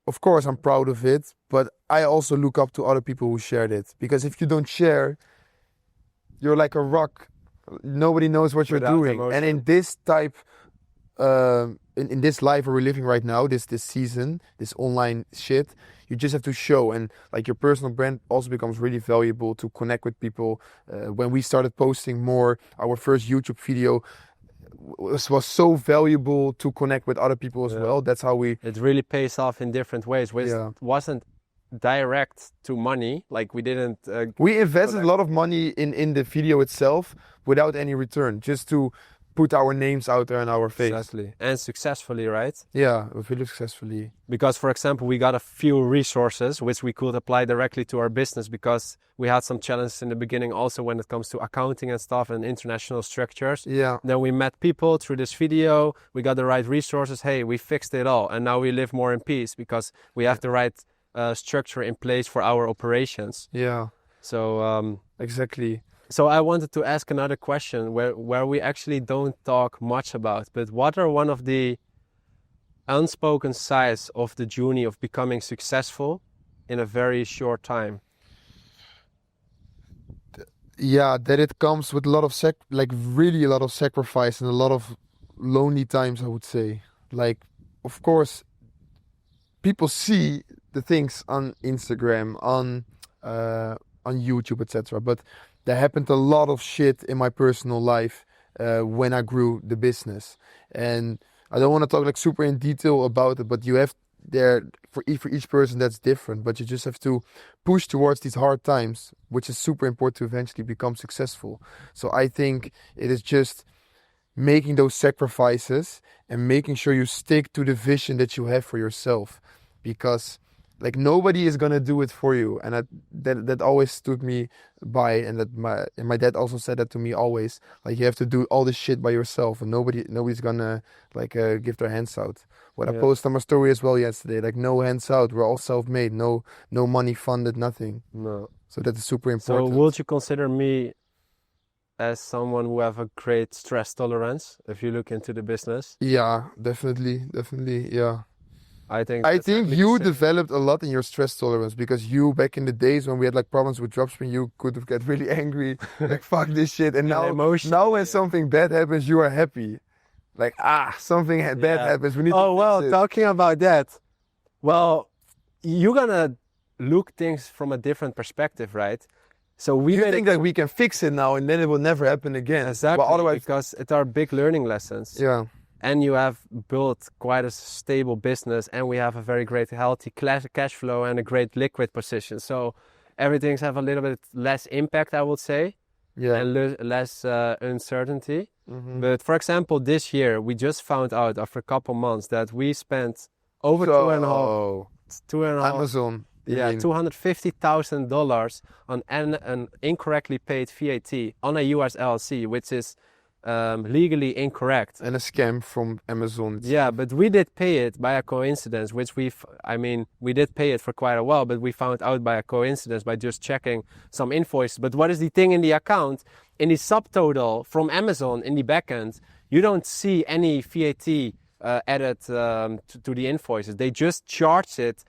Of course, I'm proud of it, but I also look up to other people who shared it. Because if you don't share, you're like a rock. Nobody knows what you're doing. Emotion. And in this type, in this life we're living right now, this season, this online shit, you just have to show. And like your personal brand also becomes really valuable to connect with people. When we started posting more, our first YouTube video was so valuable to connect with other people as well. That's how it really pays off in different ways. Which wasn't direct to money. Like we didn't we invested a lot of money in the video itself without any return, just to put our names out there in our face. Exactly. And successfully, right? Yeah, really successfully. Because, for example, we got a few resources which we could apply directly to our business because we had some challenges in the beginning also when it comes to accounting and stuff and international structures. Yeah. Then we met people through this video. We got the right resources. Hey, we fixed it all. And now we live more in peace because we have the right structure in place for our operations. Yeah. So exactly. So I wanted to ask another question where we actually don't talk much about, but what are one of the unspoken sides of the journey of becoming successful in a very short time? Yeah, that it comes with a lot of really a lot of sacrifice and a lot of lonely times, I would say. Like, of course, people see the things on Instagram, on YouTube, etc. But there happened a lot of shit in my personal life when I grew the business. And I don't want to talk like super in detail about it, but you have there for each person that's different, but you just have to push towards these hard times, which is super important to eventually become successful. So I think it is just making those sacrifices and making sure you stick to the vision that you have for yourself, because like nobody is gonna do it for you. And that always stood me by, and that my dad also said that to me always, like you have to do all this shit by yourself, and nobody's gonna like give their hands out. What I posted on my story as well yesterday, like no hands out, we're all self-made, no money funded, nothing. No. So that is super important. So would you consider me as someone who have a great stress tolerance if you look into the business? Yeah, definitely, yeah. I think you developed a lot in your stress tolerance, because you, back in the days when we had like problems with dropshipping, you could have get really angry, like fuck this shit. And now when something bad happens, you are happy. Like, something bad happens. We need to fix it. Talking about that, well, you're gonna look things from a different perspective, right? So you think that we can fix it now and then it will never happen again. Exactly, well, otherwise, because it are big learning lessons. Yeah. And you have built quite a stable business, and we have a very great healthy cash flow and a great liquid position. So everything's have a little bit less impact, I would say, and less uncertainty. Mm-hmm. But for example, this year, we just found out after a couple months that we spent over two and a half Amazon. Yeah, $250,000 on an incorrectly paid VAT on a US LLC, which is legally incorrect. And a scam from Amazon. Yeah, but we did pay it by a coincidence, which we did pay it for quite a while, but we found out by a coincidence by just checking some invoices. But what is the thing in the account? In the subtotal from Amazon in the backend, you don't see any VAT added to the invoices. They just charge it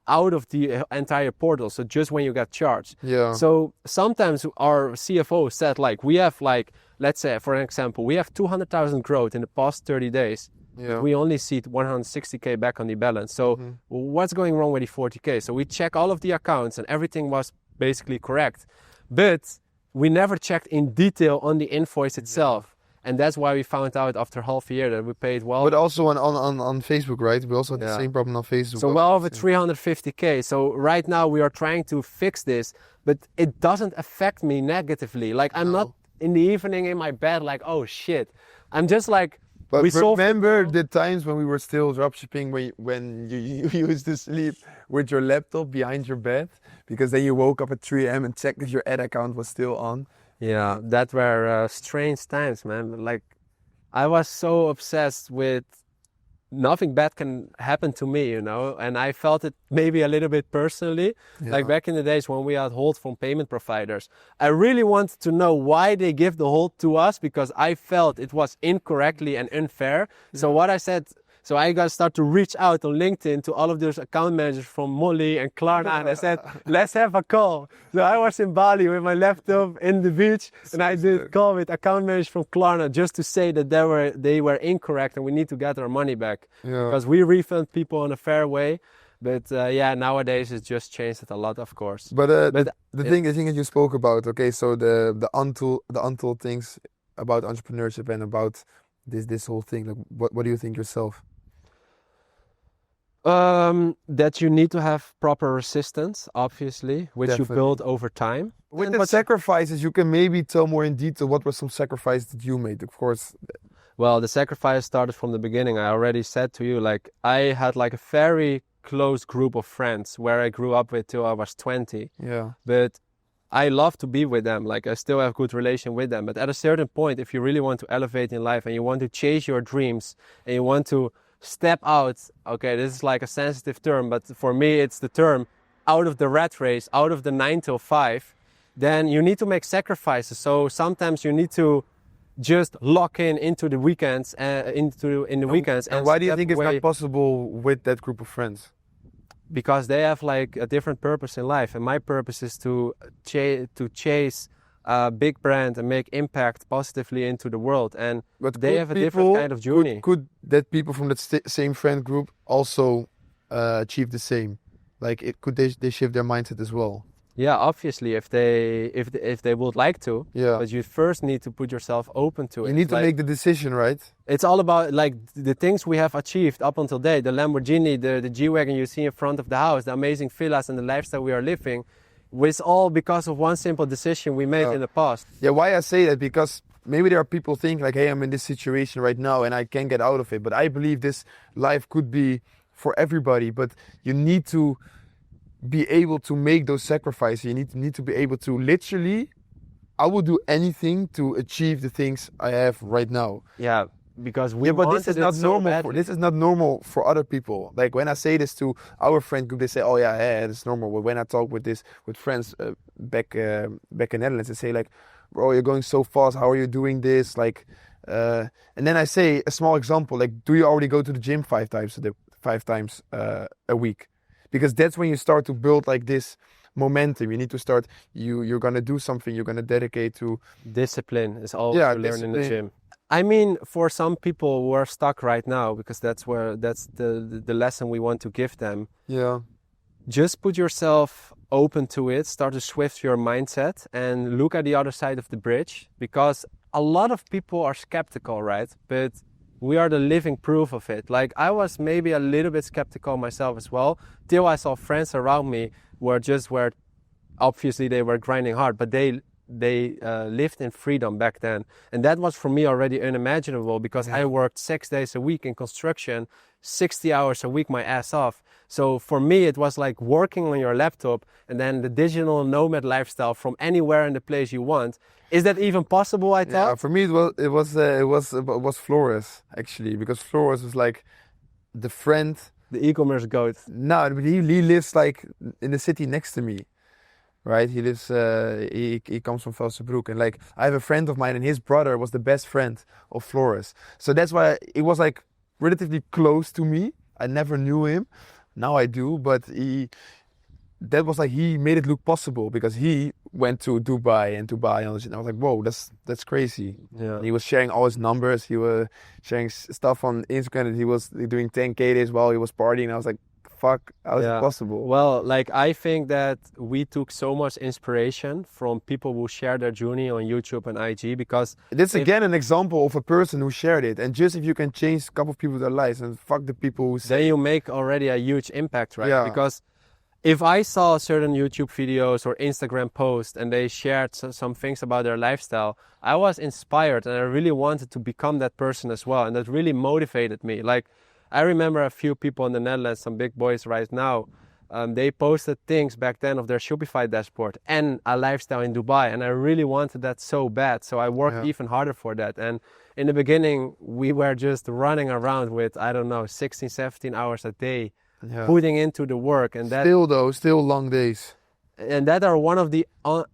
out of the entire portal, so just when you get charged. Yeah. So sometimes our CFO said, like, we have like, let's say for an example, we have 200,000 growth in the past 30 days. Yeah. We only see 160K back on the balance. So what's going wrong with the 40K? So we check all of the accounts and everything was basically correct. But we never checked in detail on the invoice itself. And that's why we found out after half a year that we paid well. But also on Facebook, right? We also had the same problem on Facebook. So well over 350K. So right now we are trying to fix this, but it doesn't affect me negatively. Like I'm not in the evening in my bed like, oh shit. I'm just like, but remember the times when we were still dropshipping, when you used to sleep with your laptop behind your bed, because then you woke up at 3 a.m. and checked if your ad account was still on. Yeah, that were strange times, man. Like, I was so obsessed with nothing bad can happen to me, you know, and I felt it maybe a little bit personally. Yeah. Like back in the days when we had hold from payment providers, I really wanted to know why they give the hold to us, because I felt it was incorrectly and unfair. Yeah. So what I said, so I got to start to reach out on LinkedIn to all of those account managers from Molly and Klarna, and I said, let's have a call. So I was in Bali with my laptop in the beach, and I did call with account managers from Klarna just to say that they were incorrect and we need to get our money back. Yeah. Because we refund people in a fair way. But nowadays it's just changed it a lot, of course. But the thing that you spoke about, okay, so the untold things about entrepreneurship and about this whole thing, like what do you think yourself? That you need to have proper resistance, obviously, which Definitely. You build over time. With the sacrifices, you can maybe tell more in detail what were some sacrifices that you made, of course. Well, the sacrifice started from the beginning. I already said to you, like, I had like a very close group of friends where I grew up with till I was 20. Yeah. But I love to be with them. Like, I still have good relation with them. But at a certain point, if you really want to elevate in life and you want to chase your dreams and you want to step out, okay, this is like a sensitive term, but for me it's the term out of the rat race, out of the 9 till 5, then you need to make sacrifices. So sometimes you need to just lock into the weekends, weekends. And why do you think it's not possible with that group of friends? Because they have like a different purpose in life, and my purpose is to chase a big brand and make impact positively into the world, and they have a different kind of journey. Could that people from that same friend group also achieve the same? Like, could they shift their mindset as well? Yeah, obviously, if they would like to. Yeah. But you first need to put yourself open to it. You need to like, make the decision, right? It's all about like the things we have achieved up until date. The Lamborghini, the G-Wagon you see in front of the house, the amazing villas and the lifestyle we are living, was all because of one simple decision we made in the past. Yeah, why I say that, because maybe there are people think like, hey, I'm in this situation right now and I can't get out of it. But I believe this life could be for everybody, but you need to be able to make those sacrifices. You need to be able to literally, I will do anything to achieve the things I have right now. Yeah, because we but wanted this is not so normal. badly. This is not normal for other people. Like when I say this to our friend group, they say, "Oh yeah, it's normal." But when I talk with friends back in Netherlands, they say like, "Bro, you're going so fast. How are you doing this?" Like, and then I say a small example, like, "Do you already go to the gym 5 times a week?" Because that's when you start to build like this momentum. You need to start. You're gonna do something. You're gonna dedicate to. Discipline is all you learn in the gym. I mean, for some people who are stuck right now, because that's the lesson we want to give them. Yeah. Just put yourself open to it. Start to shift your mindset and look at the other side of the bridge. Because a lot of people are skeptical, right? But we are the living proof of it. Like I was maybe a little bit skeptical myself as well, till I saw friends around me were obviously they were grinding hard, but they lived in freedom back then. And that was for me already unimaginable, because I worked 6 days a week in construction, 60 hours a week, my ass off. So for me, it was like working on your laptop and then the digital nomad lifestyle from anywhere in the place you want. Is that even possible? I thought. Yeah, for me it was Flores actually, because Flores was like the friend, the e-commerce goat. No, but he lives like in the city next to me, right? He lives. He comes from Velsenbroek, and like I have a friend of mine, and his brother was the best friend of Flores. So that's why it was like relatively close to me. I never knew him. Now I do, but that was like he made it look possible, because he went to Dubai and I was like, whoa, that's crazy. Yeah. And he was sharing all his numbers. He was sharing stuff on Instagram that he was doing 10K days while he was partying. I was like, fuck, how is it possible? Well, like I think that we took so much inspiration from people who share their journey on YouTube and IG, because this again an example of a person who shared it. And just if you can change a couple of people's lives, and fuck the people who say, then you make already a huge impact, right? Yeah. Because if I saw certain YouTube videos or Instagram posts and they shared some things about their lifestyle, I was inspired and I really wanted to become that person as well. And that really motivated me. Like, I remember a few people in the Netherlands, some big boys right now, they posted things back then of their Shopify dashboard and a lifestyle in Dubai. And I really wanted that so bad. So I worked even harder for that. And in the beginning, we were just running around with, 16, 17 hours a day. Yeah. Putting into the work, and that still long days, and that are one of the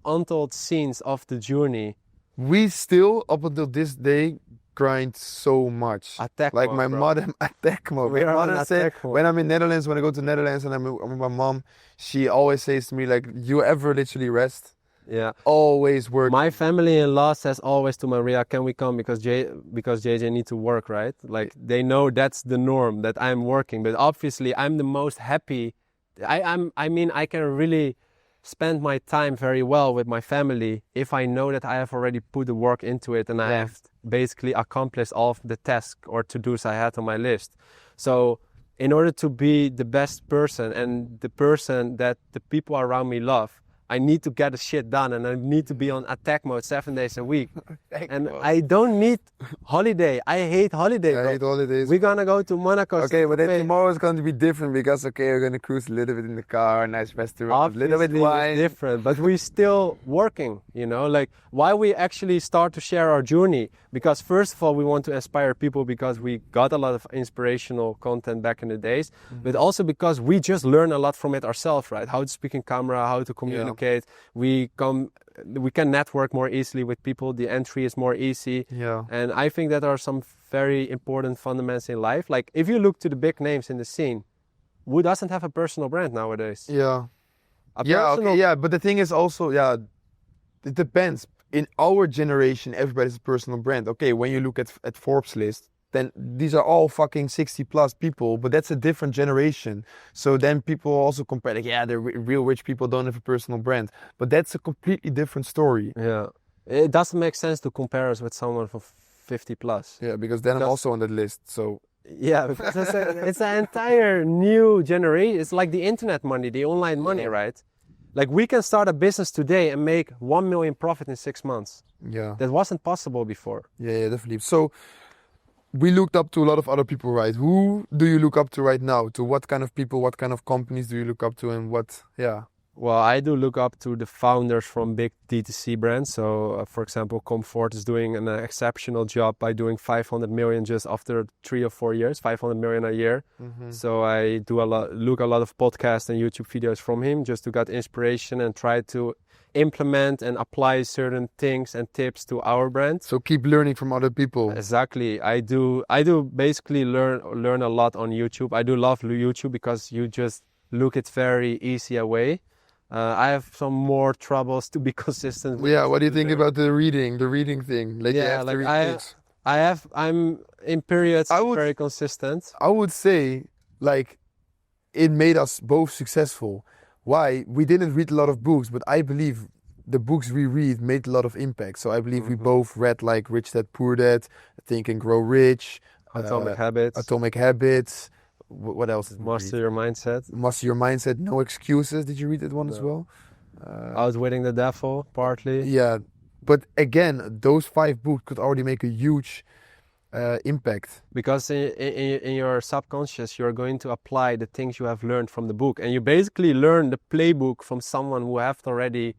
untold scenes of the journey. We still up until this day grind so much. Attack like mode, my bro. mother, attack mode. We are on attack mode. When I'm in Netherlands, when I go to Netherlands and I'm with my mom, she always says to me like, "You ever literally rest?" Yeah, always work. My family-in-law says always to Maria, "Can we come because JJ need to work, right?" Like they know that's the norm, that I'm working. But obviously, I'm the most happy. I mean, I can really spend my time very well with my family if I know that I have already put the work into it and I have basically accomplished all of the tasks or to-dos I had on my list. So in order to be the best person and the person that the people around me love, I need to get the shit done, and I need to be on attack mode 7 days a week. And I don't need holiday. I hate holiday. I hate holidays. We're gonna go to Monaco. Okay, but then tomorrow is going to be different, because we're gonna cruise a little bit in the car, nice restaurant, a little bit wine. It's different, but we're still working. Like why we actually start to share our journey, because first of all we want to inspire people, because we got a lot of inspirational content back in the days, but also because we just learn a lot from it ourselves, right? How to speak in camera, how to communicate. We can network more easily with people. The entry is more easy. Yeah. And I think that are some very important fundamentals in life. Like if you look to the big names in the scene, who doesn't have a personal brand nowadays? Yeah. But the thing is also, it depends. In our generation, everybody's a personal brand. Okay, when you look at Forbes list, then these are all fucking 60 plus people, but that's a different generation. So then people also compare, like, yeah, the real rich people don't have a personal brand, but that's a completely different story. Yeah, it doesn't make sense to compare us with someone for 50 plus. Yeah, because then I'm also on that list. So yeah, because it's an entire new generation. It's like the internet money, the online money, right? Like we can start a business today and make 1 million profit in 6 months. Yeah, that wasn't possible before. Yeah, definitely. So we looked up to a lot of other people, right? Who do you look up to right now? To what kind of people, what kind of companies do you look up to, and what? Yeah. Well, I do look up to the founders from big D2C brands. So, for example, Comfort is doing an exceptional job by doing 500 million just after 3 or 4 years, 500 million a year. Mm-hmm. So I do look a lot of podcasts and YouTube videos from him just to get inspiration and try to implement and apply certain things and tips to our brand. So keep learning from other people. Exactly. I do basically learn a lot on YouTube. I do love YouTube because you just look it very easy away. I have some more troubles to be consistent with. Yeah, what do you think about the reading thing? Like, yeah, I'm in periods very consistent. I would say, like, it made us both successful. Why? We didn't read a lot of books, but I believe the books we read made a lot of impact. So I believe we both read like Rich Dad Poor Dad, Think and Grow Rich, Atomic Habits. What else? Master Your Mindset. Master Your Mindset. No Excuses. Did you read that one as well? Outwitting the Devil, partly. Yeah, but again, those 5 books could already make a huge impact. Because in your subconscious, you're going to apply the things you have learned from the book, and you basically learn the playbook from someone who have already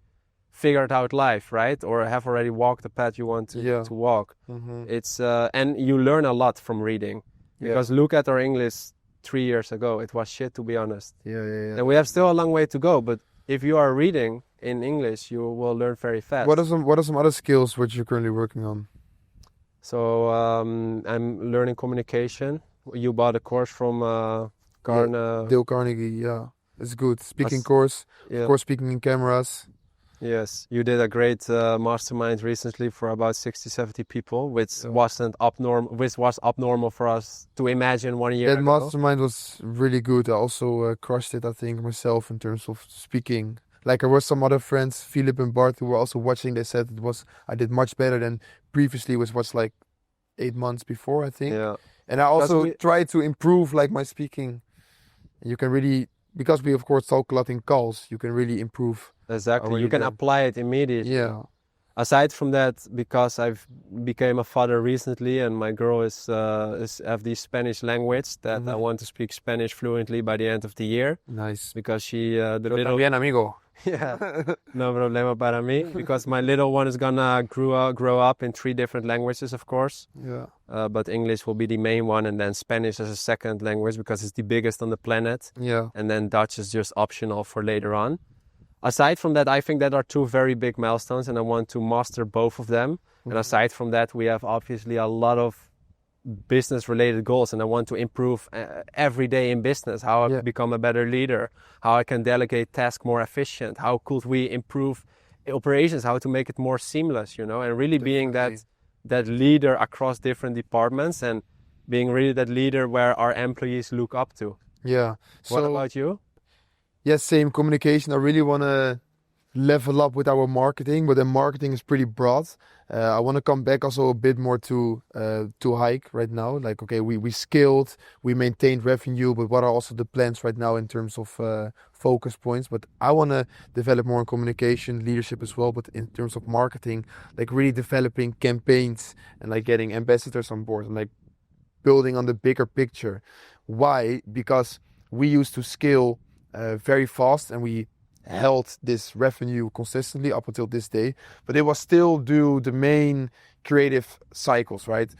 figured out life, right? Or have already walked the path you want to walk. Mm-hmm. It's and you learn a lot from reading. Because look at our English 3 years ago, it was shit, to be honest. Yeah. And we have still a long way to go, but if you are reading in English, you will learn very fast. What are some other skills which you're currently working on? So I'm learning communication. You bought a course from Dale Carnegie. Yeah, it's good. Speaking course. Yeah. Of course, speaking in cameras. Yes, you did a great mastermind recently for about 60-70 people, which was abnormal for us to imagine 1 year ago. That mastermind was really good. I also crushed it, I think, myself in terms of speaking. Like, there were some other friends, Philip and Bart, who were also watching. They said I did much better than previously, which was like 8 months before, I think. Yeah. And I also tried to improve like my speaking. You can really, because we of course talk a lot in calls, you can really improve. Exactly, you can apply it immediately. Yeah. Aside from that, because I've became a father recently, and my girl is have the Spanish language that I want to speak Spanish fluently by the end of the year. Nice. Because she también, amigo. Yeah, no problema para mí. Because my little one is gonna grow up in 3 different languages, of course. Yeah. But English will be the main one, and then Spanish as a second language because it's the biggest on the planet. Yeah. And then Dutch is just optional for later on. Aside from that, I think that are 2 very big milestones, and I want to master both of them. Mm-hmm. And aside from that, we have obviously a lot of business-related goals, and I want to improve every day in business, how I become a better leader, how I can delegate tasks more efficient, how could we improve operations, how to make it more seamless, and really being that leader across different departments and being really that leader where our employees look up to. Yeah. What about you? Yes, same communication. I really want to level up with our marketing, but then marketing is pretty broad. I want to come back also a bit more to hike right now. Like, okay, we scaled, we maintained revenue, but what are also the plans right now in terms of focus points? But I want to develop more in communication, leadership as well, but in terms of marketing, like really developing campaigns and like getting ambassadors on board and like building on the bigger picture. Why? Because we used to scale very fast, and we held this revenue consistently up until this day, but it was still due the main creative cycles, right?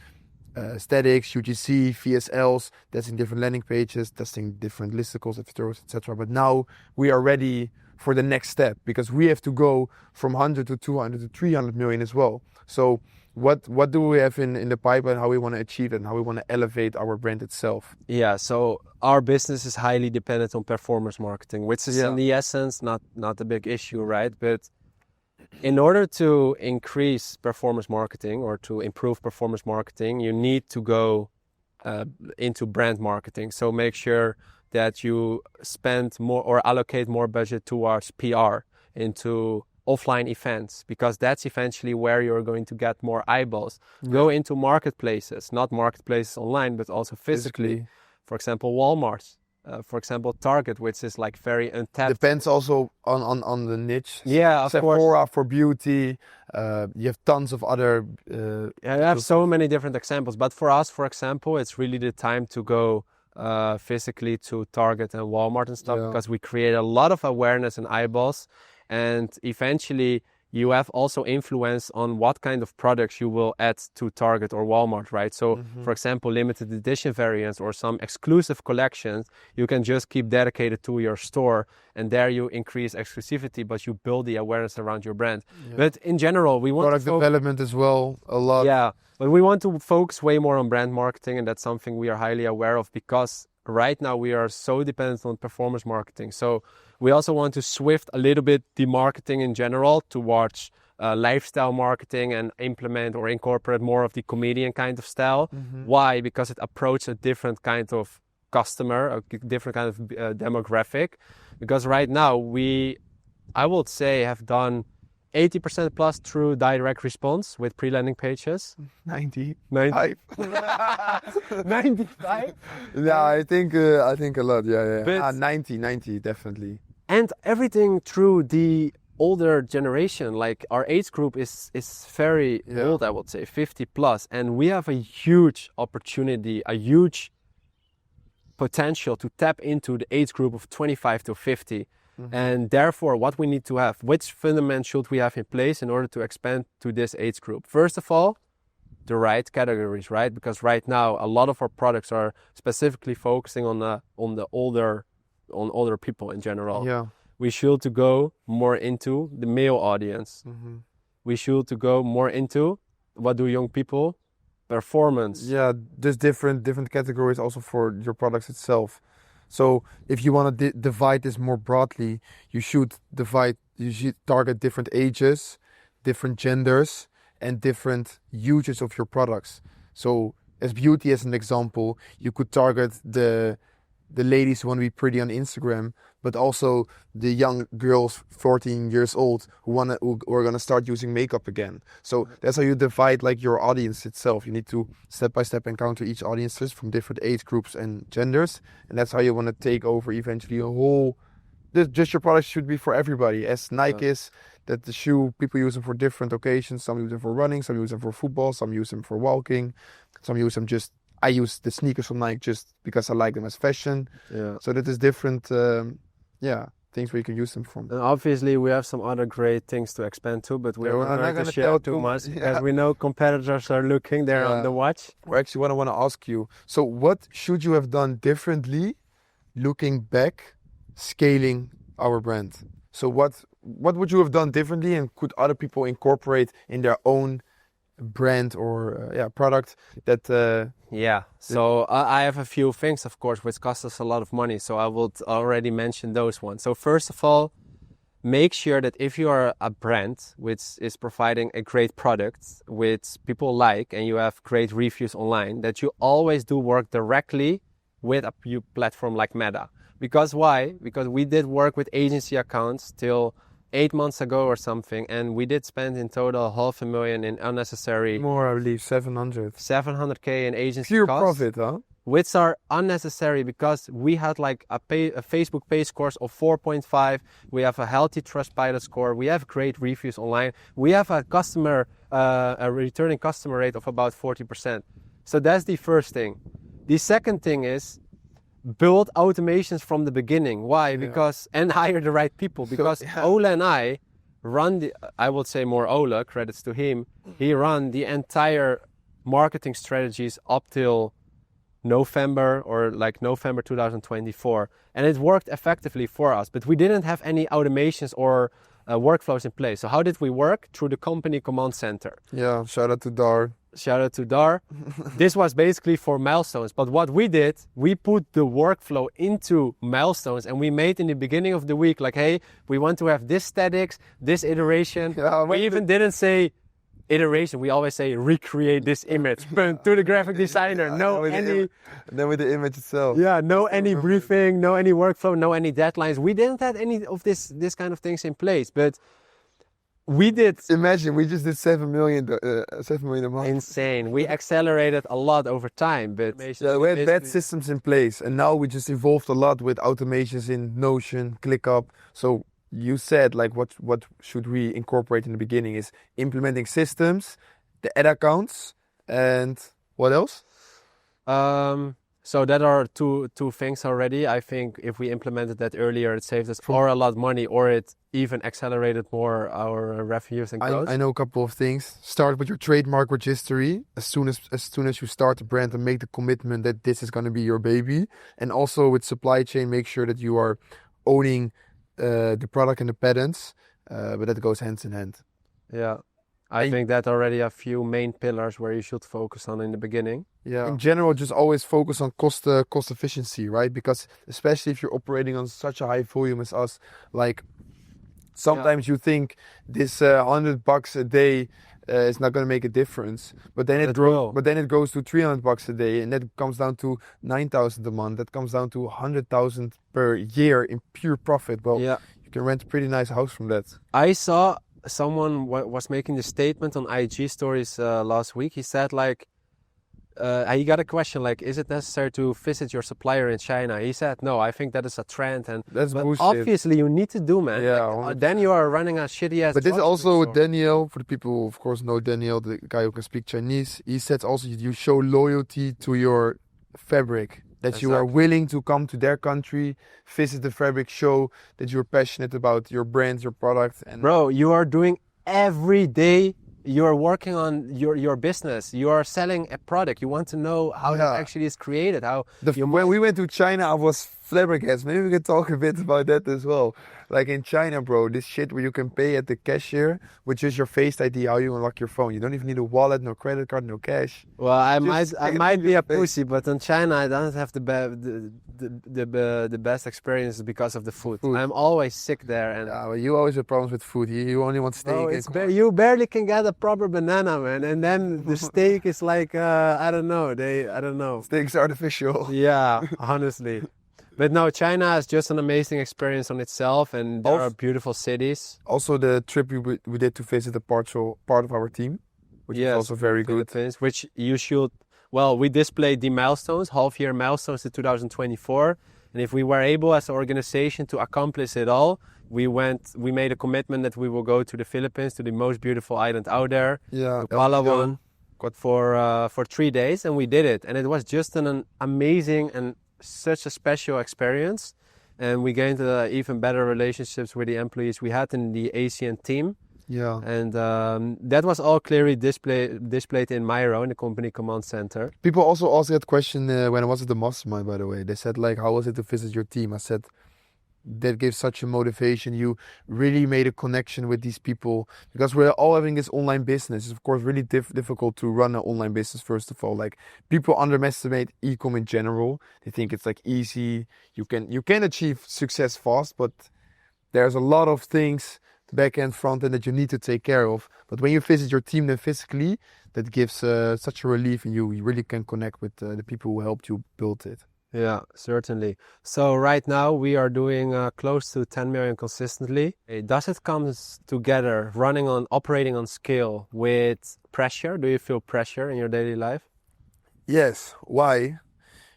Statics, UGC, VSLs, testing different landing pages, testing different listicles, etc. But now we are ready for the next step because we have to go from 100 to 200 to 300 million as well. So what do we have in the pipeline, how we want to achieve it, and how we want to elevate our brand itself? Yeah, so our business is highly dependent on performance marketing, which is in the essence not a big issue, right? But in order to increase performance marketing or to improve performance marketing, you need to go into brand marketing. So make sure that you spend more or allocate more budget towards PR, into offline events, because that's eventually where you're going to get more eyeballs. Go into marketplaces, not marketplaces online, but also physically. For example, Walmart, for example, Target, which is like very untapped. Depends also on the niche. Yeah, of course. Sephora for beauty. You have tons of other. You have so many different examples, but for us, for example, it's really the time to go physically to Target and Walmart and stuff, because we create a lot of awareness and eyeballs. And eventually you have also influence on what kind of products you will add to Target or Walmart, right? So for example, limited edition variants or some exclusive collections, you can just keep dedicated to your store, and there you increase exclusivity, but you build the awareness around your brand. But in general, we want product development as well, a lot. Yeah, but we want to focus way more on brand marketing, and that's something we are highly aware of, because right now we are so dependent on performance marketing. So we also want to shift a little bit the marketing in general towards lifestyle marketing and implement or incorporate more of the comedian kind of style. Why? Because it approaches a different kind of customer, a different kind of demographic. Because right now I would say, have done 80% plus through direct response with pre-landing pages. 95. 95? Yeah, I think a lot. Yeah. But 90 definitely. And everything through the older generation, like our age group is very old, I would say 50 plus, and we have a huge opportunity, a huge potential to tap into the age group of 25 to 50. And therefore, what we need to have, which fundamentals should we have in place in order to expand to this age group? First of all, the right categories, right? Because right now, a lot of our products are specifically focusing on older people in general. Yeah. We should to go more into the male audience. We should to go more into, what do young people? Performance. Yeah, there's different categories also for your products itself. So if you want to divide this more broadly, you should target different ages, different genders, and different uses of your products. So as beauty, as an example, you could target the ladies who want to be pretty on Instagram, but also the young girls 14 years old who are going to start using makeup again. So that's how you divide like your audience itself. You need to step by step encounter each audiences from different age groups and genders, and that's how you want to take over eventually a whole. Just your products should be for everybody. As Nike is, that the shoe, people use them for different occasions. Some use them for running, some use them for football, some use them for walking, some use them just. I use the sneakers from Nike just because I like them as fashion. Yeah. So that is different, things where you can use them from. And obviously, we have some other great things to expand to, but we're not going to share too much because we know competitors are looking there on the watch. Well, actually, what I want to ask you, so what should you have done differently, looking back, scaling our brand? So what would you have done differently, and could other people incorporate in their own brand or product that so I have a few things, of course, which cost us a lot of money, so I will already mention those ones. So first of all, make sure that if you are a brand which is providing a great product which people like and you have great reviews online, that you always do work directly with a platform like Meta. Because why? Because we did work with agency accounts till 8 months ago or something, and we did spend in total $500,000 in unnecessary. More, I believe, 700K in agency pure costs, profit, huh? which are unnecessary because we had like a Facebook page scores of 4.5. We have a healthy Trustpilot score. We have great reviews online. We have a returning customer rate of about 40%. So that's the first thing. The second thing is, build automations from the beginning. Why? Because and hire the right people. Because Ola and I run I would say more Ola, credits to him. He ran the entire marketing strategies up till November 2024, and it worked effectively for us. But we didn't have any automations or workflows in place. So how did we work? Through the company command center. Yeah, shout out to Dar. This was basically for milestones. But what we did, we put the workflow into milestones, and we made in the beginning of the week, like, hey, we want to have this statics, this iteration. We even didn't say iteration. We always say recreate this image to the graphic designer. Then with the image itself. Yeah, no any briefing, no any workflow, no any deadlines. We didn't have any of this kind of things in place, but we did. Imagine we just did 7 million a month. Insane. We accelerated a lot over time, but yeah, we had bad systems in place, and now we just evolved a lot with automations in Notion, ClickUp. So you said like what should we incorporate in the beginning is implementing systems, the ad accounts, and what else? So that are two things already. I think if we implemented that earlier, it saved us or a lot of money, or it even accelerated more our revenues and growth. I know a couple of things. Start with your trademark registry as soon as you start the brand, and make the commitment that this is going to be your baby. And also with supply chain, make sure that you are owning the product and the patents, but that goes hand in hand. Yeah, I think that already a few main pillars where you should focus on in the beginning. Yeah. In general, just always focus on cost efficiency, right? Because especially if you're operating on such a high volume as us, like sometimes you think this $100 a day is not going to make a difference, but then it goes to $300 a day, and that comes down to 9,000 a month. That comes down to 100,000 per year in pure profit. Well, you can rent a pretty nice house from that. I saw someone was making the statement on IG stories last week. He said like, he got a question like, is it necessary to visit your supplier in China? He said, no, I think that is a trend, and that's bullshit. Obviously you need to do, man. Yeah, like, then you are running a shitty ass. But this is also with Daniel, for the people who of course know Daniel, the guy who can speak Chinese. He said also you show loyalty to your fabric. That you are willing to come to their country, visit the fabric show, that you're passionate about your brand, your product. And bro, you are doing every day. You are working on your business. You are selling a product. You want to know how that actually is created. When we went to China, I was flabbergasted. Maybe we can talk a bit about that as well. Like in China, bro, this shit where you can pay at the cashier, which is your Face ID, how you unlock your phone. You don't even need a wallet, no credit card, no cash. Well, I might be a pussy, but in China I don't have the best experiences because of the food. I'm always sick there, and well, you always have problems with food. You only want steak. You barely can get a proper banana, man, and then the steak is like I don't know. Steak's artificial. Yeah, honestly. But no, China is just an amazing experience on itself, and there are beautiful cities. Also, the trip we did to visit a part of our team, which is also very good. Which you should. Well, we displayed the milestones, half-year milestones in 2024, and if we were able as an organization to accomplish it all, we made a commitment that we will go to the Philippines, to the most beautiful island out there, to Palawan, for 3 days, and we did it, and it was just an amazing and such a special experience, and we gained even better relationships with the employees we had in the Asian team. Yeah, and that was all clearly displayed in Myro, in the company command center. People also asked that question when I was at the mastermind, by the way. They said like, how was it to visit your team? I said, that gave such a motivation. You really made a connection with these people, because we're all having this online business. It's of course really difficult to run an online business. First of all, like people underestimate e-com in general. They think it's like easy. You can achieve success fast, but there's a lot of things, back end, front end, that you need to take care of. But when you visit your team then physically, that gives such a relief, and you really can connect with the people who helped you build it. Yeah, certainly. So right now we are doing close to 10 million consistently. Does it come together, operating on scale, with pressure? Do you feel pressure in your daily life? Yes. Why?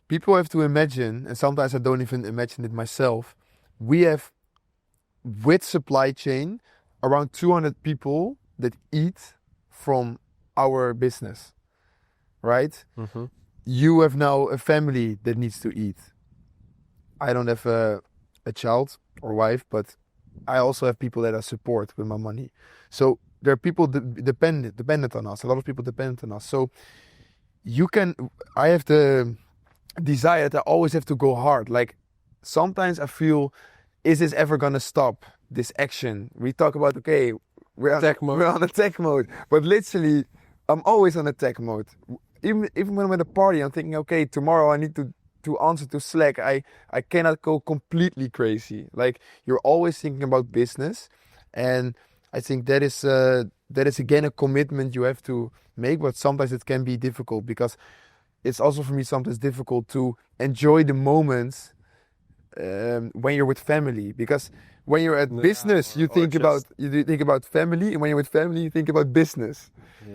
People have to imagine, and sometimes I don't even imagine it myself, we have, with supply chain, around 200 people that eat from our business, right? Mm-hmm. You have now a family that needs to eat. I don't have a child or wife, but I also have people that I support with my money. So there are people dependent on us. A lot of people dependent on us. So I have the desire that I always have to go hard. Like sometimes I feel, is this ever gonna stop, this action? We talk about, okay, we're on attack mode, but literally I'm always on attack mode. Even when I'm at a party, I'm thinking, okay, tomorrow I need to answer to Slack. I cannot go completely crazy. Like, you're always thinking about business. And I think that is that is again a commitment you have to make, but sometimes it can be difficult because it's also for me sometimes difficult to enjoy the moments when you're with family, because when you're at business you think about family, and when you're with family you think about business.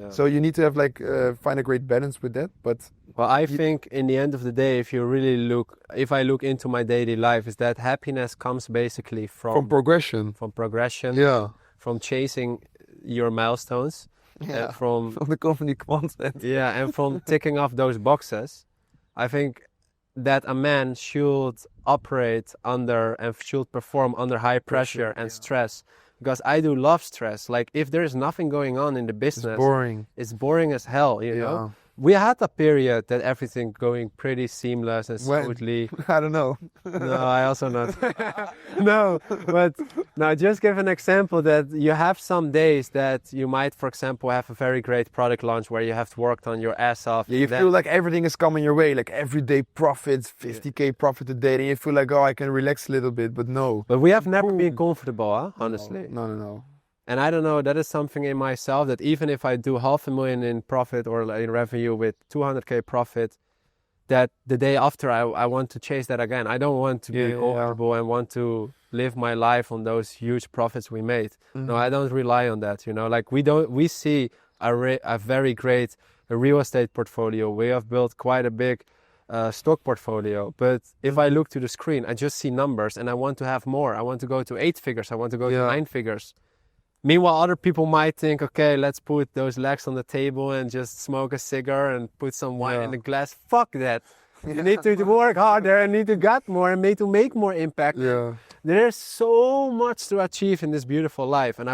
So you need to have like find a great balance with that. But well, I think in the end of the day, if I look into my daily life, is that happiness comes basically from progression, from chasing your milestones, from the company content, and from ticking off those boxes. I think that a man should operate under and should perform under high pressure and stress, because I do love stress. Like if there is nothing going on in the business, it's boring as hell, you know. We had a period that everything going pretty seamless and smoothly. I don't know. No, I also not. No, but now just give an example that you have some days that you might, for example, have a very great product launch where you have worked on your ass off. Yeah, you feel like everything is coming your way, like everyday profits, 50K profit a day, and you feel like, oh, I can relax a little bit, but no. But we have never been comfortable, huh? Honestly. No. And I don't know, that is something in myself that even if I do $500,000 in profit or in revenue with 200K profit, that the day after I want to chase that again. I don't want to be comfortable and want to live my life on those huge profits we made. No, I don't rely on that, you know. Like we see a very great real estate portfolio. We have built quite a big stock portfolio. But if I look to the screen, I just see numbers and I want to have more. I want to go to 8 figures. I want to go to 9 figures. Meanwhile, other people might think, okay, let's put those legs on the table and just smoke a cigar and put some wine in the glass. Fuck that. You need to work harder and need to get more and need to make more impact. There's so much to achieve in this beautiful life, and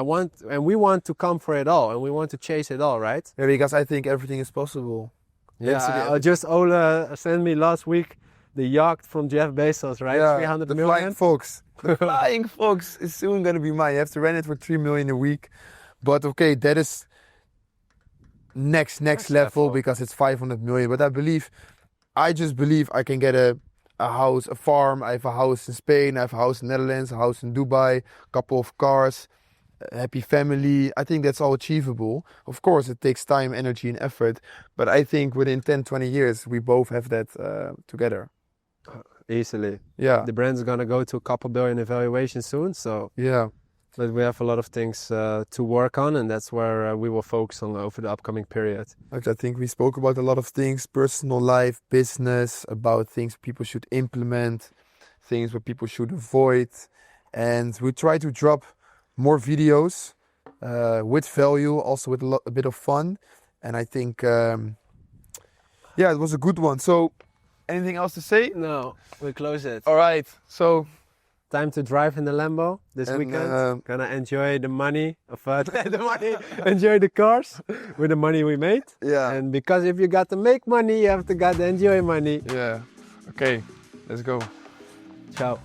we want to come for it all, and we want to chase it all, right? Yeah, because I think everything is possible. Ola sent me last week the yacht from Jeff Bezos, right? Yeah, 300 the million. Flying Fox. The Flying Fox is soon going to be mine. You have to rent it for 3 million a week. But okay, that is next level because it's 500 million. But I just believe I can get a house, a farm. I have a house in Spain, I have a house in the Netherlands, a house in Dubai, a couple of cars, a happy family. I think that's all achievable. Of course, it takes time, energy and effort. But I think within 10, 20 years, we both have that together. Easily. Yeah. The brand's going to go to a couple billion evaluation soon. So but we have a lot of things to work on, and that's where we will focus on over the upcoming period. I think we spoke about a lot of things, personal life, business, about things people should implement, things what people should avoid. And we try to drop more videos with value, also with a bit of fun. And I think, it was a good one. So, anything else to say? No, we close it. All right. So, time to drive in the Lambo this weekend. Gonna enjoy the money of enjoy the cars with the money we made. Yeah. And because if you got to make money, you have to enjoy money. Yeah. Okay. Let's go. Ciao.